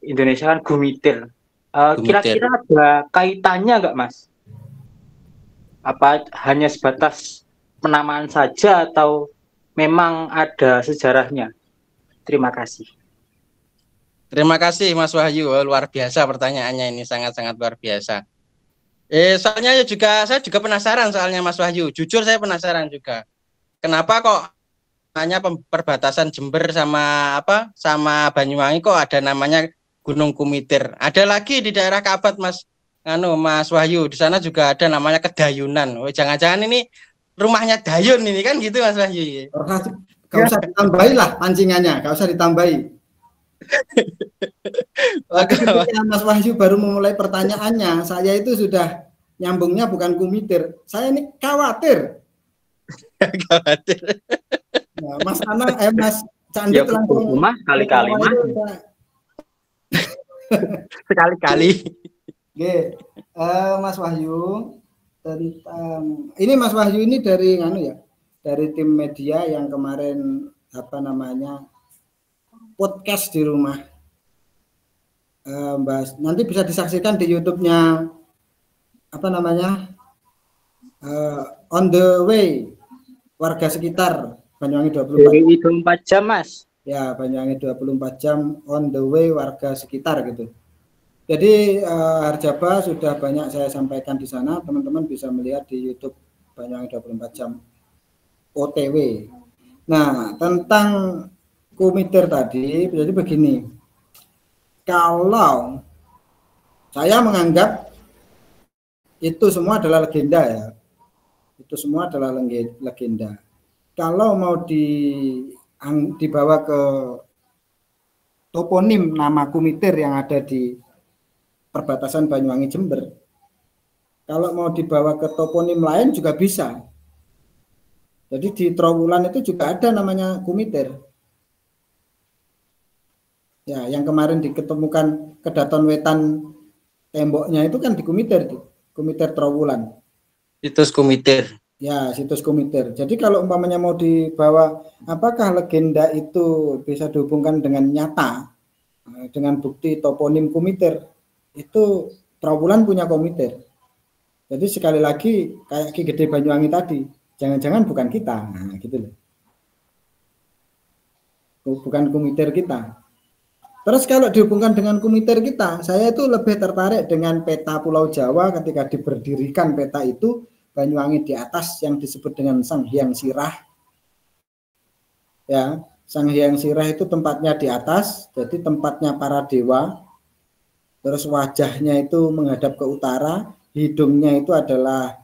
Indonesia kan Gumitir. Kira-kira ada kaitannya nggak, Mas? Apa hanya sebatas penamaan saja atau memang ada sejarahnya? Terima kasih. Terima kasih Mas Wahyu, luar biasa pertanyaannya ini, sangat-sangat luar biasa. Soalnya saya juga penasaran soalnya Mas Wahyu, jujur saya penasaran juga. Kenapa kok hanya perbatasan Jember sama Banyuwangi kok ada namanya Gunung Kumitir? Ada lagi di daerah Kabat Mas Wahyu, di sana juga ada namanya Kedayunan. Oh, jangan-jangan ini rumahnya Dayun ini kan gitu Mas Wahyu. Gak usah ditambahi lah pancingannya, gak usah ditambahi. Ketika Mas Wahyu baru memulai pertanyaannya, saya itu sudah nyambungnya bukan Kumitir. Saya ini khawatir. Khawatir. Nah, Mas Anang, Mas Candit ya, langsung rumah kali-kali mah. Sekali-kali. Oke, Mas Wahyu tentang ini Mas Wahyu ini dari dari tim media yang kemarin podcast di rumah. Nanti bisa disaksikan di YouTube-nya On the Way warga sekitar Banyuwangi 24 jam Mas. Ya, Banyuwangi 24 jam On the Way warga sekitar gitu. Jadi Harjaba sudah banyak saya sampaikan di sana, teman-teman bisa melihat di YouTube Banyuwangi 24 jam OTW. Nah, tentang Kumitir tadi, jadi begini. Kalau saya menganggap itu semua adalah legenda ya. Itu semua adalah legenda. Kalau mau dibawa ke toponim nama Kumitir yang ada di perbatasan Banyuwangi Jember, kalau mau dibawa ke toponim lain juga bisa. Jadi di Trowulan itu juga ada namanya Kumitir. Ya, yang kemarin diketemukan Kedaton Wetan temboknya itu kan di Kumitir, Kumitir Trowulan. Situs Kumitir. Ya, situs Kumitir. Jadi kalau umpamanya mau dibawa, apakah legenda itu bisa dihubungkan dengan nyata, dengan bukti toponim Kumitir? Itu Trowulan punya Kumitir. Jadi sekali lagi kayak Ki Gede Banyuwangi tadi, jangan-jangan bukan kita, nah, gitu loh. Bukan Kumitir kita. Terus kalau dihubungkan dengan Kumitir kita, saya itu lebih tertarik dengan peta Pulau Jawa ketika diberdirikan peta itu, Banyuwangi di atas yang disebut dengan Sang Hyang Sirah. Ya, Sang Hyang Sirah itu tempatnya di atas, jadi tempatnya para dewa. Terus wajahnya itu menghadap ke utara, hidungnya itu adalah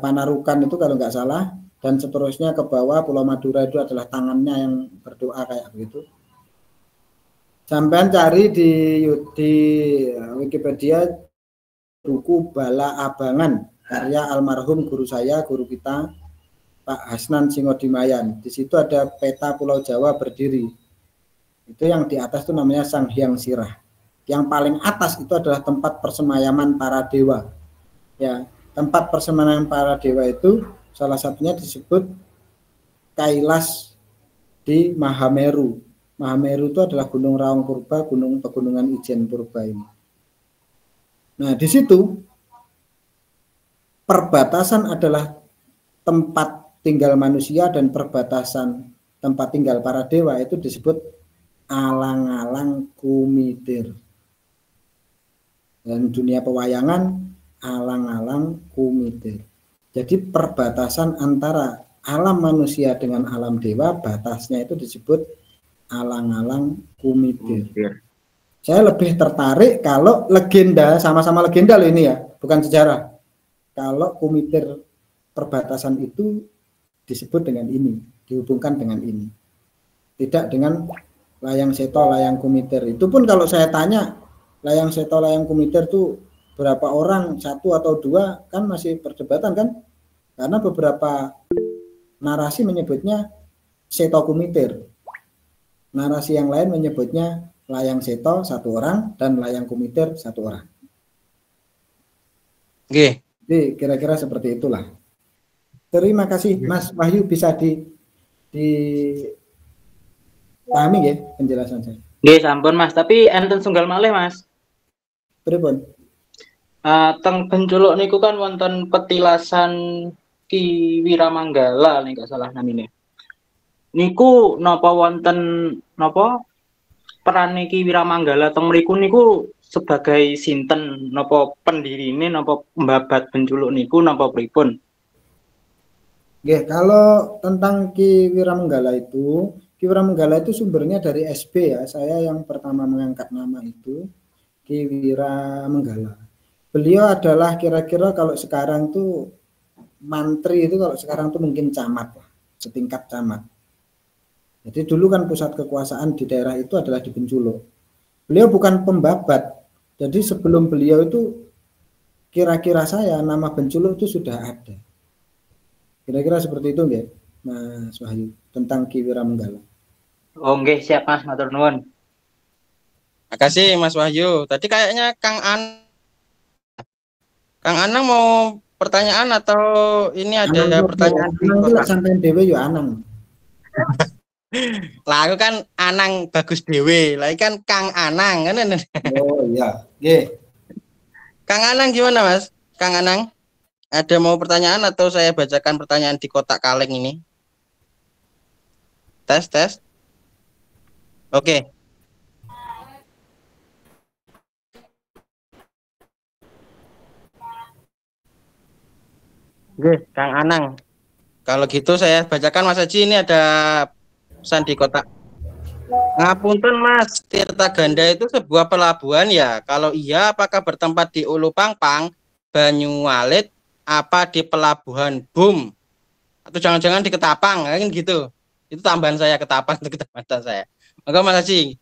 Panarukan itu kalau nggak salah, dan seterusnya ke bawah Pulau Madura itu adalah tangannya yang berdoa kayak begitu. Sampean cari di Wikipedia buku Bala Abangan karya almarhum guru saya, guru kita Pak Hasnan Singodimayan. Di situ ada peta Pulau Jawa berdiri. Itu yang di atas itu namanya Sang Hyang Sirah. Yang paling atas itu adalah tempat persemayaman para dewa. Ya, tempat persemayaman para dewa itu salah satunya disebut Kailas di Mahameru. Mahameru itu adalah Gunung Raung Purba, gunung pegunungan Ijen Purba ini. Nah, di situ perbatasan adalah tempat tinggal manusia dan perbatasan tempat tinggal para dewa itu disebut alang-alang kumitir. Dan dunia pewayangan alang-alang kumitir. Jadi perbatasan antara alam manusia dengan alam dewa, batasnya itu disebut alang-alang kumitir. Saya lebih tertarik kalau legenda, sama-sama legenda loh ini ya, bukan sejarah. Kalau kumitir perbatasan itu disebut dengan ini, dihubungkan dengan ini. Tidak dengan layang seto, layang kumitir. Itu pun kalau saya tanya, layang seto, layang kumitir itu berapa orang, satu atau dua, kan masih perdebatan kan? Karena beberapa narasi menyebutnya seto kumitir. Narasi yang lain menyebutnya layang seto satu orang dan layang kumitir satu orang. Oke. Jadi kira-kira seperti itulah. Terima kasih Mas Wahyu, bisa dipahami ya penjelasan saya. Nggih, sampun Mas, tapi enten sunggal malih Mas. Pripun? Teng Benculuk niku kan wonten petilasan Ki Wiramanggala nek gak salah namine. Niku napa wonten napa peran Ki Wiramanggala teng mriku niku sebagai sinten, napa pendirine, napa pembabat Benculuk niku, napa pripun? Nggih, kalau tentang Ki Wiramanggala itu sumbernya dari SB ya. Saya yang pertama mengangkat nama itu Ki Wiramanggala. Beliau adalah kira-kira kalau sekarang tuh mantri itu, kalau sekarang tuh mungkin camat lah, setingkat camat. Jadi dulu kan pusat kekuasaan di daerah itu adalah di Benculuk. Beliau bukan pembabat. Jadi sebelum beliau itu kira-kira saya nama Benculuk itu sudah ada. Kira-kira seperti itu nggih, Mas Wahyu, tentang Ki Wiramanggala. Oh nggih, siap Mas, matur nuwun. Makasih Mas Wahyu. Tadi kayaknya Kang Anang mau pertanyaan atau ini ada pertanyaan? Anang itu sampai dewe yo Anang. Lah aku kan Anang bagus dewe, lah kan Kang Anang kan. Oh iya, nggih. Kang Anang gimana Mas? Kang Anang, ada mau pertanyaan atau saya bacakan pertanyaan di kotak kaleng ini? Tes. Oke. Oke, Kang Anang. Kalau gitu saya bacakan Mas Haji, ini ada pesan di kotak. Ngapunten Mas, Tirta Ganda itu sebuah pelabuhan ya? Kalau iya, apakah bertempat di Ulu Pangpang, Banyualit, apa di Pelabuhan Bum? Atau jangan-jangan di Ketapang, kan gitu. Itu tambahan saya, Ketapang itu tambahan saya. Maka Mas Haji,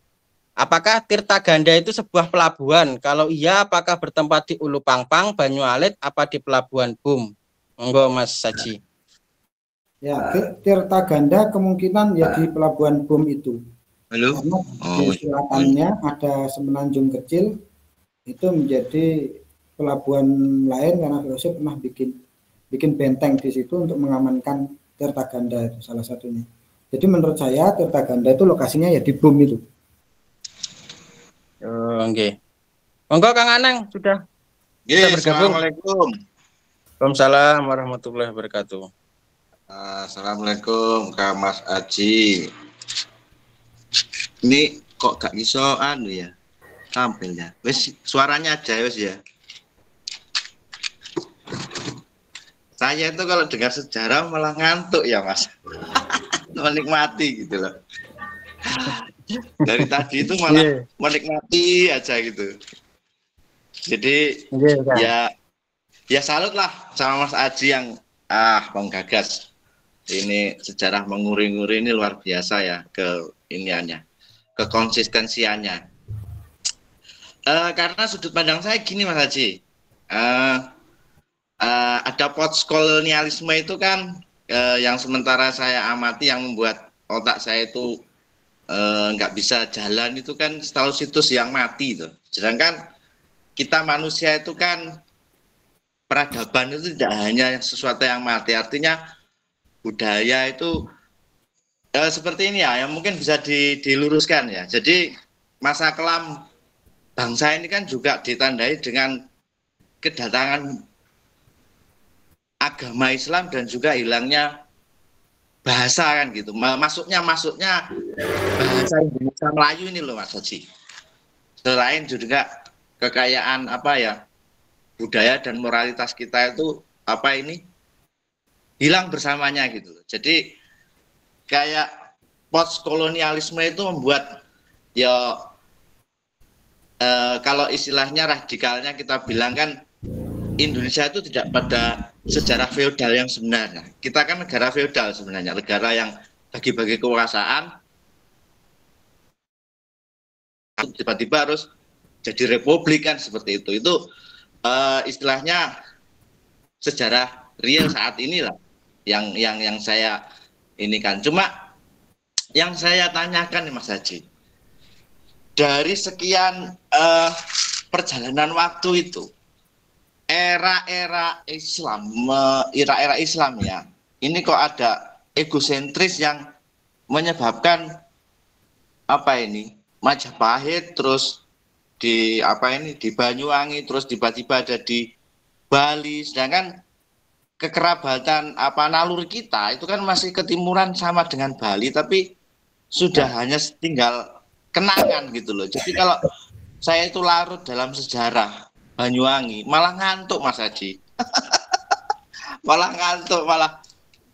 apakah Tirta Ganda itu sebuah pelabuhan? Kalau iya, apakah bertempat di Ulu Pangpang, Banyualit, apa di Pelabuhan Bum? Monggo Mas Haji. Ya, Tirta Ganda kemungkinan ya di Pelabuhan Bum itu. Halo. Karena di selatannya ada semenanjung kecil, itu menjadi pelabuhan lain karena VOC pernah bikin benteng di situ untuk mengamankan Tirta Ganda, itu salah satunya. Jadi menurut saya Tirta Ganda itu lokasinya ya di Bum itu. Oke. Monggo Kang Anang sudah Yes, bergabung. Assalamualaikum. Waalaikumsalam warahmatullahi wabarakatuh. Assalamualaikum Kak Mas Aji. Ini kok gak iso anu ya tampilnya. Wes suaranya aja wes ya. Saya itu kalau dengar sejarah malah ngantuk ya Mas. menikmati gitu loh. Dari tadi itu malah menikmati aja gitu. Jadi ya salut lah sama Mas Aji yang menggagas ini sejarah menguri-nguri ini luar biasa ya iniannya, kekonsistensiannya. Karena sudut pandang saya gini Mas Aji, ada postkolonialisme itu kan yang sementara saya amati yang membuat otak saya itu nggak bisa jalan itu kan selalu situs yang mati itu. Sedangkan kita manusia itu kan peradaban itu tidak hanya sesuatu yang mati, artinya budaya itu seperti ini ya, yang mungkin bisa diluruskan ya. Jadi masa kelam bangsa ini kan juga ditandai dengan kedatangan agama Islam dan juga hilangnya bahasa kan gitu. Masuknya bahasa Indonesia Melayu ini loh Mas Haji. Selain juga kekayaan budaya dan moralitas kita itu hilang bersamanya gitu. Jadi kayak postkolonialisme itu membuat kalau istilahnya radikalnya kita bilang kan Indonesia itu tidak pada sejarah feodal yang sebenarnya. Kita kan negara feodal sebenarnya, negara yang bagi-bagi kekuasaan, tiba-tiba harus jadi republik kan seperti itu. Itu istilahnya sejarah real saat inilah yang saya ini kan. Cuma yang saya tanyakan nih Mas Haji, dari sekian perjalanan waktu itu, era-era Islam ya, ini kok ada egosentris yang menyebabkan Majapahit terus di Banyuwangi terus tiba-tiba ada di Bali, sedangkan kekerabatan naluri kita itu kan masih ketimuran sama dengan Bali, tapi sudah hanya tinggal kenangan gitu loh. Jadi kalau saya itu larut dalam sejarah Banyuwangi malah ngantuk Mas Haji. Malah ngantuk, malah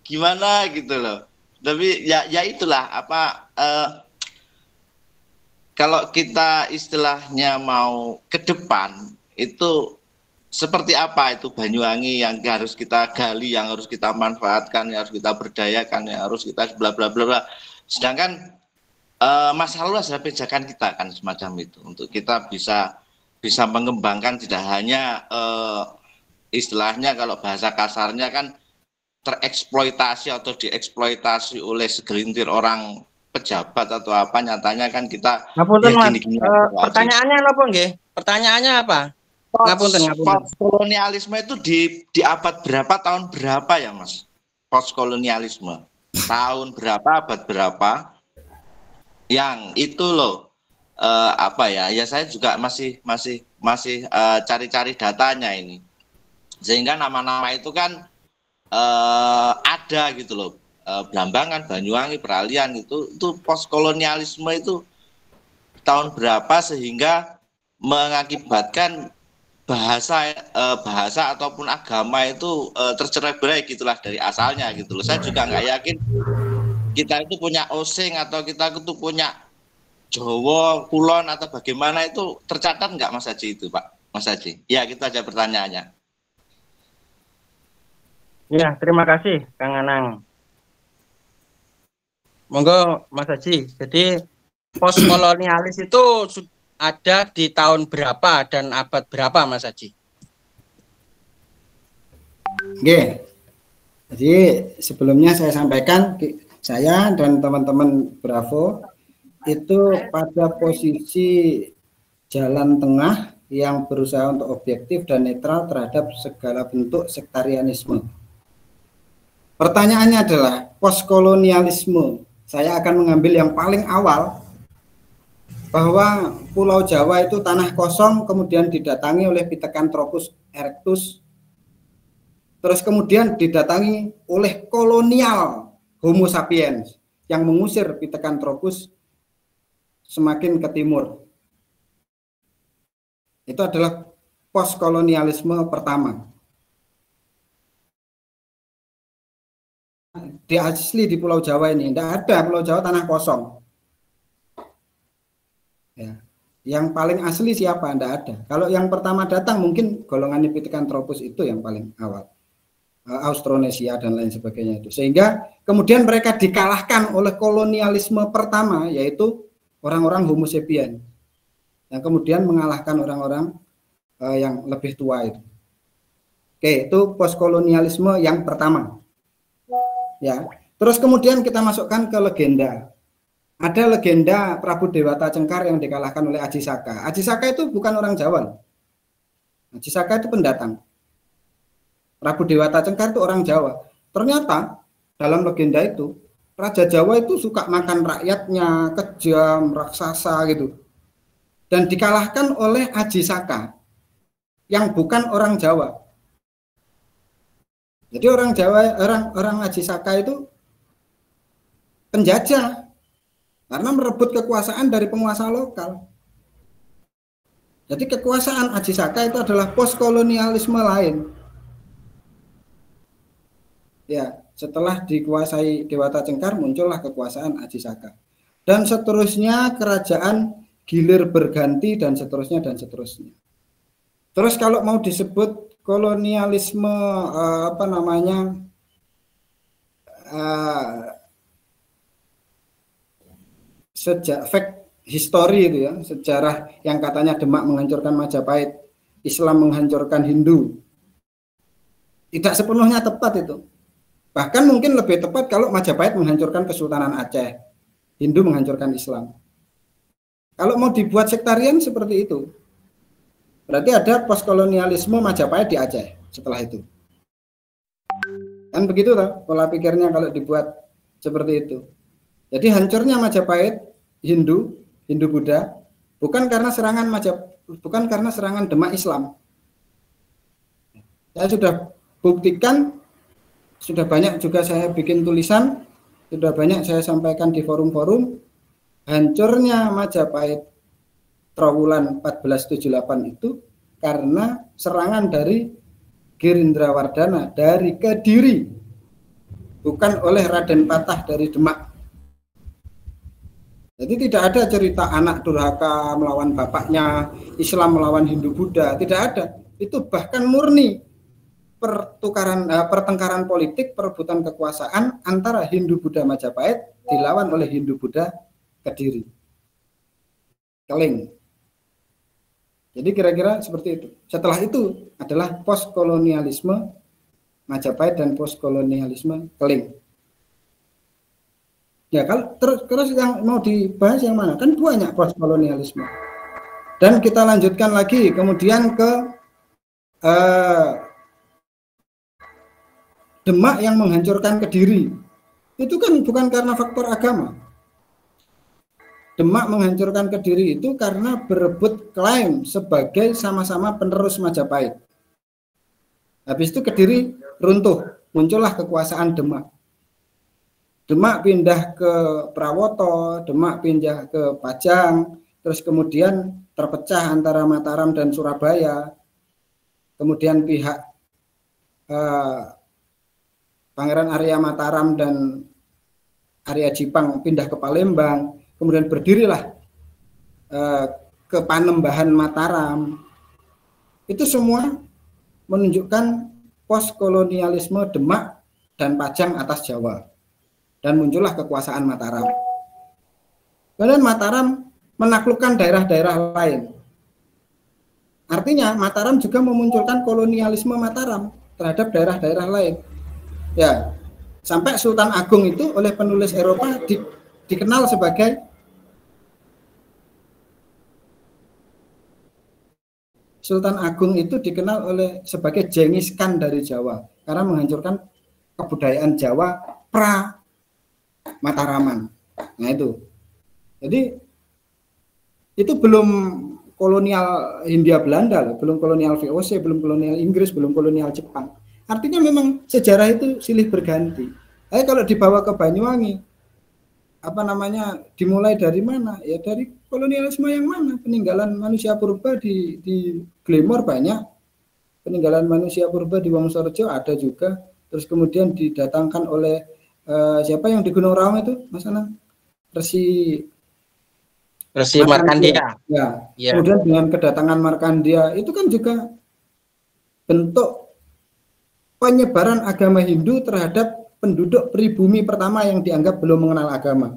gimana gitu loh. Tapi ya itulah kalau kita istilahnya mau ke depan itu seperti apa itu Banyuwangi yang harus kita gali, yang harus kita manfaatkan, yang harus kita berdayakan, yang harus kita bla bla bla bla. Sedangkan masa lalu adalah pijakan kita kan semacam itu untuk kita bisa mengembangkan tidak hanya istilahnya kalau bahasa kasarnya kan tereksploitasi atau dieksploitasi oleh segelintir orang pejabat atau apa, nyatanya kan kita gini-gini. Pertanyaannya apa nggih? Pertanyaannya apa? Ngapunten. Postkolonialisme itu di abad berapa, tahun berapa ya Mas? Postkolonialisme tahun berapa, abad berapa? Yang itu loh ya saya juga masih cari-cari datanya ini, sehingga nama-nama itu kan ada gitu loh, Blambangan, Banyuwangi, Peralihan itu postkolonialisme itu tahun berapa sehingga mengakibatkan bahasa ataupun agama itu tercerai-berai gitulah dari asalnya gitu loh. Saya juga nggak yakin kita itu punya Osing atau kita itu punya Jawa, Kulon atau bagaimana itu tercatat nggak Mas Haji itu Pak? Mas Haji, ya kita aja pertanyaannya. Ya, terima kasih Kang Anang. Monggo Mas Haji, jadi postkolonialis itu ada di tahun berapa dan abad berapa Mas Haji? Oke, jadi sebelumnya saya sampaikan, saya dan teman-teman Bravo itu pada posisi jalan tengah yang berusaha untuk objektif dan netral terhadap segala bentuk sektarianisme. Pertanyaannya adalah postkolonialisme. Saya akan mengambil yang paling awal, bahwa Pulau Jawa itu tanah kosong, kemudian didatangi oleh Pithecanthropus erectus, terus kemudian didatangi oleh kolonial Homo sapiens yang mengusir Pithecanthropus semakin ke timur. Itu adalah postkolonialisme pertama. di asli di Pulau Jawa ini. Tidak ada Pulau Jawa tanah kosong. Ya. Yang paling asli siapa? Tidak ada. Kalau yang pertama datang mungkin golongan Pithecanthropus itu yang paling awal. Austronesia dan lain sebagainya itu. Sehingga kemudian mereka dikalahkan oleh kolonialisme pertama, yaitu orang-orang Homo sapien. Yang kemudian mengalahkan orang-orang yang lebih tua itu. Oke, itu postkolonialisme yang pertama. Ya. Terus kemudian kita masukkan ke legenda. Ada legenda Prabu Dewata Cengkar yang dikalahkan oleh Aji Saka. Aji Saka itu bukan orang Jawa. Aji Saka itu pendatang. Prabu Dewata Cengkar itu orang Jawa. Ternyata dalam legenda itu Raja Jawa itu suka makan rakyatnya, kejam, raksasa gitu. Dan dikalahkan oleh Aji Saka yang bukan orang Jawa. Jadi orang Jawa, orang Aji Saka itu penjajah karena merebut kekuasaan dari penguasa lokal. Jadi kekuasaan Aji Saka itu adalah postkolonialisme lain. Ya, setelah dikuasai Dewata Cengkar muncullah kekuasaan Aji Saka. Dan seterusnya kerajaan gilir berganti dan seterusnya dan seterusnya. Terus kalau mau disebut kolonialisme sejak fact history itu ya, sejarah yang katanya Demak menghancurkan Majapahit, Islam menghancurkan Hindu. Tidak sepenuhnya tepat itu. Bahkan mungkin lebih tepat kalau Majapahit menghancurkan Kesultanan Aceh, Hindu menghancurkan Islam. Kalau mau dibuat sektarian seperti itu, berarti ada postkolonialisme Majapahit di Aceh setelah itu. Kan begitu toh pola pikirnya kalau dibuat seperti itu. Jadi hancurnya Majapahit, Hindu Buddha, bukan karena serangan Demak Islam. Saya sudah buktikan, sudah banyak juga saya bikin tulisan, sudah banyak saya sampaikan di forum-forum, hancurnya Majapahit Trowulan 1478 itu karena serangan dari Girindrawardhana dari Kediri, bukan oleh Raden Patah dari Demak. Jadi tidak ada cerita anak durhaka melawan bapaknya, Islam melawan Hindu Buddha, tidak ada. Itu bahkan murni pertengkaran politik, perebutan kekuasaan antara Hindu Buddha Majapahit dilawan oleh Hindu Buddha Kediri. Keling. Jadi kira-kira seperti itu. Setelah itu adalah postkolonialisme Majapahit dan postkolonialisme Keling. Ya, kalau terus yang mau dibahas yang mana? Kan banyak postkolonialisme. Dan kita lanjutkan lagi kemudian ke Demak yang menghancurkan Kediri. Itu kan bukan karena faktor agama. Demak menghancurkan Kediri itu karena berebut klaim sebagai sama-sama penerus Majapahit. Habis itu Kediri runtuh, muncullah kekuasaan Demak. Demak pindah ke Prawoto, Demak pindah ke Pajang, terus kemudian terpecah antara Mataram dan Surabaya. Kemudian pihak Pangeran Arya Mataram dan Arya Jipang pindah ke Palembang, kemudian berdirilah ke Panembahan Mataram. Itu semua menunjukkan postkolonialisme Demak dan Pajang atas Jawa. Dan muncullah kekuasaan Mataram. Kemudian Mataram menaklukkan daerah-daerah lain. Artinya Mataram juga memunculkan kolonialisme Mataram terhadap daerah-daerah lain. Ya, sampai Sultan Agung itu oleh penulis Eropa dikenal sebagai Sultan Agung itu dikenal sebagai Genghis Khan dari Jawa karena menghancurkan kebudayaan Jawa pra Mataraman. Nah itu. Jadi itu belum kolonial Hindia Belanda loh, belum kolonial VOC, belum kolonial Inggris, belum kolonial Jepang. Artinya memang sejarah itu silih berganti. Kalau dibawa ke Banyuwangi, dimulai dari mana? Ya dari kolonialisme yang mana? Peninggalan manusia purba di Glemor banyak, peninggalan manusia purba di Wonosorejo ada juga. Terus kemudian didatangkan oleh siapa yang di Gunung Raung itu, Mas Anang? Resi Markandia. Ya. Ya. Kemudian dengan kedatangan Markandia itu kan juga bentuk penyebaran agama Hindu terhadap penduduk pribumi pertama yang dianggap belum mengenal agama.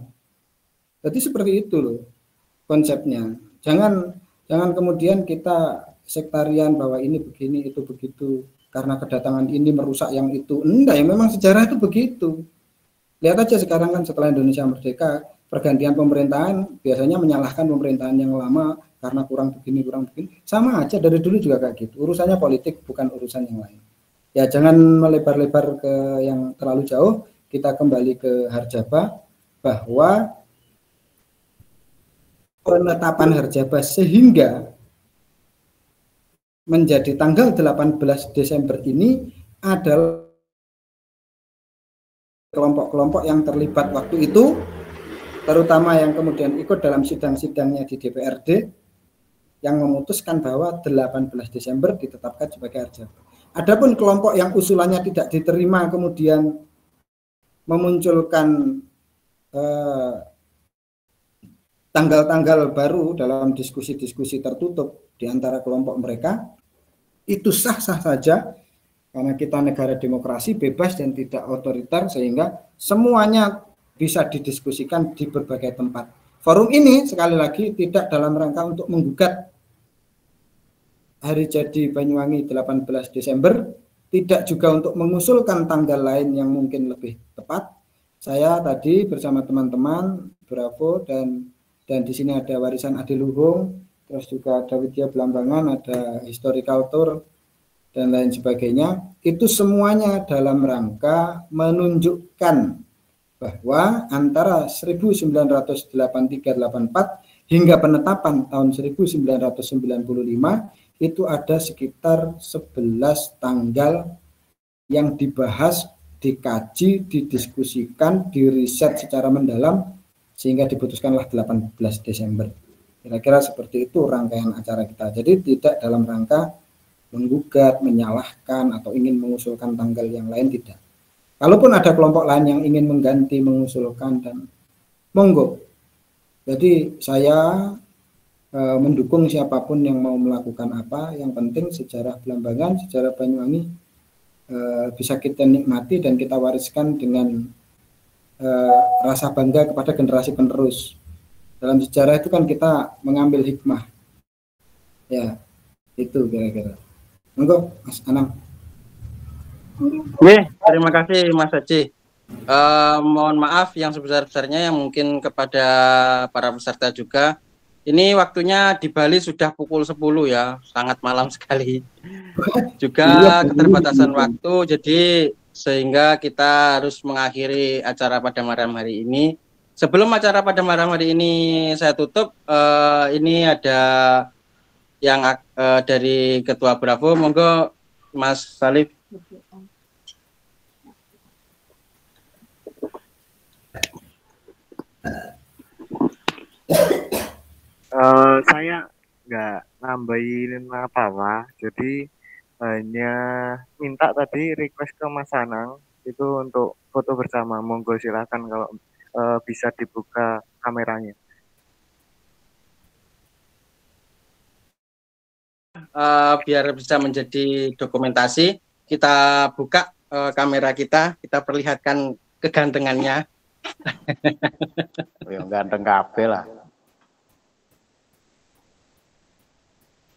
Jadi seperti itu loh konsepnya. Jangan kemudian kita sektarian bahwa ini begini itu begitu karena kedatangan ini merusak yang itu. Enggak, ya memang sejarah itu begitu. Lihat aja sekarang kan setelah Indonesia merdeka, pergantian pemerintahan biasanya menyalahkan pemerintahan yang lama karena kurang begini. Sama aja dari dulu juga kayak gitu. Urusannya politik bukan urusan yang lain. Ya jangan melebar-lebar ke yang terlalu jauh. Kita kembali ke Harjaba bahwa penetapan Harjaba sehingga menjadi tanggal 18 Desember ini adalah kelompok-kelompok yang terlibat waktu itu, terutama yang kemudian ikut dalam sidang-sidangnya di DPRD, yang memutuskan bahwa 18 Desember ditetapkan sebagai Harjaba. Adapun kelompok yang usulannya tidak diterima kemudian memunculkan tanggal-tanggal baru dalam diskusi-diskusi tertutup di antara kelompok mereka, itu sah-sah saja karena kita negara demokrasi bebas dan tidak otoriter sehingga semuanya bisa didiskusikan di berbagai tempat. Forum ini sekali lagi tidak dalam rangka untuk menggugat hari jadi Banyuwangi 18 Desember, tidak juga untuk mengusulkan tanggal lain yang mungkin lebih tepat. Saya tadi bersama teman-teman Bravo dan di sini ada Warisan Adiluhung, terus juga ada Widya Blambangan, ada Historical Tour dan lain sebagainya. Itu semuanya dalam rangka menunjukkan bahwa antara 1983-84 hingga penetapan tahun 1995 itu ada sekitar 11 tanggal yang dibahas, dikaji, didiskusikan, diriset secara mendalam sehingga diputuskanlah 18 Desember. Kira-kira seperti itu rangkaian acara kita. Jadi tidak dalam rangka menggugat, menyalahkan atau ingin mengusulkan tanggal yang lain, tidak. Kalaupun ada kelompok lain yang ingin mengganti, mengusulkan, dan monggo. Jadi saya mendukung siapapun yang mau melakukan apa. Yang penting sejarah Blambangan, sejarah Banyuwangi bisa kita nikmati dan kita wariskan dengan rasa bangga kepada generasi penerus. Dalam sejarah itu kan kita mengambil hikmah. Ya, itu kira-kira. Monggo, Mas Anang. Terima kasih Mas Haji. Mohon maaf yang sebesar-besarnya yang mungkin kepada para peserta juga. Ini waktunya di Bali sudah pukul 10 ya, sangat malam sekali. Juga keterbatasan waktu, jadi sehingga kita harus mengakhiri acara pada malam hari ini. Sebelum acara pada malam hari ini saya tutup, ini ada yang dari Ketua Bravo, monggo Mas Salif. Saya nggak nambahin apa-apa, jadi hanya minta tadi request ke Mas Anang itu untuk foto bersama. Monggo silakan kalau bisa dibuka kameranya. Biar bisa menjadi dokumentasi, kita buka kamera kita perlihatkan kegantengannya. Yang ganteng kabeh lah.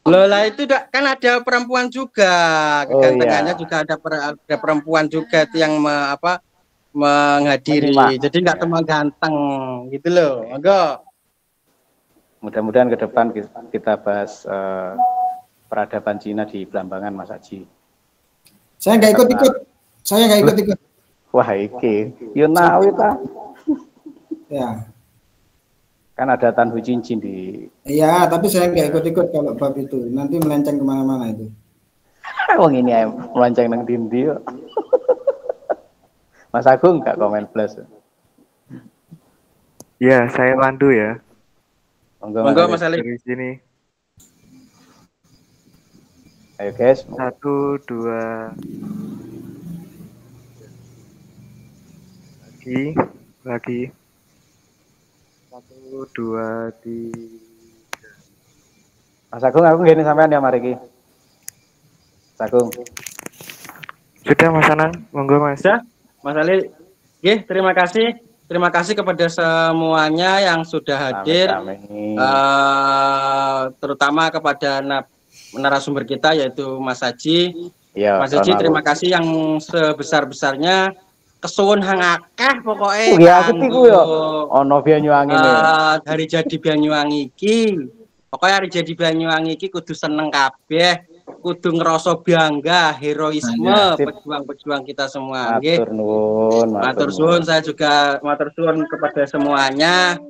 Lola itu kan ada perempuan juga, kegantengannya juga ada perempuan juga itu yang menghadiri. Jadi nggak cuma ganteng gitu loh. Monggo. Mudah-mudahan ke depan kita bahas peradaban Cina di Blambangan, Mas Haji. Saya nggak ikut-ikut. Wah, iki. You know it, Ya. Kan ada Tan Hu Cincin di. Iya, tapi saya nggak ikut-ikut kalau bab itu. Nanti melenceng kemana-mana itu. Wong ini melenceng nang dindi. Mas Agung nggak komen plus. Ya, saya pandu ya. Monggo Mas Ali. Dari sini. Ayo guys. 1, 2. Oke. lagi. 1, 2, 3. Mas Agung, aku gini sampean ya mari ki. Mas Agung. Sudah Mas Anang, monggo Mas. Sudah, Mas Ali. Oke, terima kasih. Terima kasih kepada semuanya yang sudah hadir. Terutama kepada narasumber kita yaitu Mas Haji. Ya, Mas Haji, terima kasih yang sebesar-besarnya. Kesuwun hang akeh pokoknya. Iya, aku tiku ya. Ono Banyuwangi nih. Hari jadi Banyuwangi iki. Pokoknya hari jadi Banyuwangi iki kudu seneng kabeh, kudu ngerasa bangga, heroisme pejuang-pejuang kita semua. Nggih. Matur nuwun, matur suwun. Saya juga matur suwun kepada semuanya.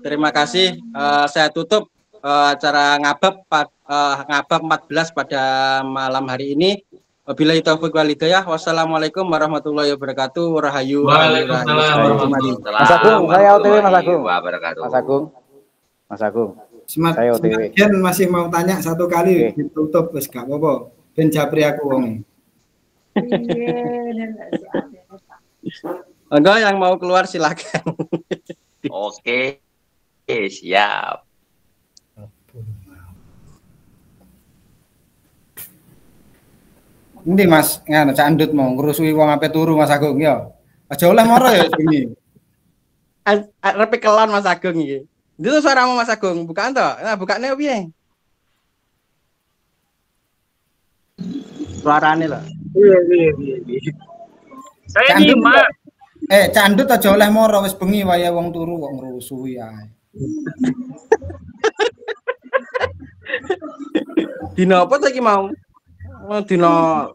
Terima kasih. Saya tutup acara ngabab 14 pada malam hari ini. Wabillahi taufiq wal hidayah. Wassalamualaikum warahmatullahi wabarakatuh. Rahayu. Waalaikumsalam warahmatullahi wabarakatuh. Mas Agung, saya OTW Mas Agung. Wabarakatuh. Mas Agung. Saya OTW. Masih mau tanya satu kali ditutup wis gak apa-apa. Ben japri aku wong. Enggak, yang mau keluar silakan. Oke. Siap. Endi Mas, ngene candut mau ngrusui wong ape turu Mas Agung ya. Aja oleh moro ya bengi. Arep kelon Mas Agung iki. Itu suaramu Mas Agung, bukaan toh? Nah, bukane piye? Suarane lho. Iya. Saya nyimak. Candut aja oleh moro wis bengi wayahe wong turu kok ngrusui ae. Dina apa ta iki mau? Dina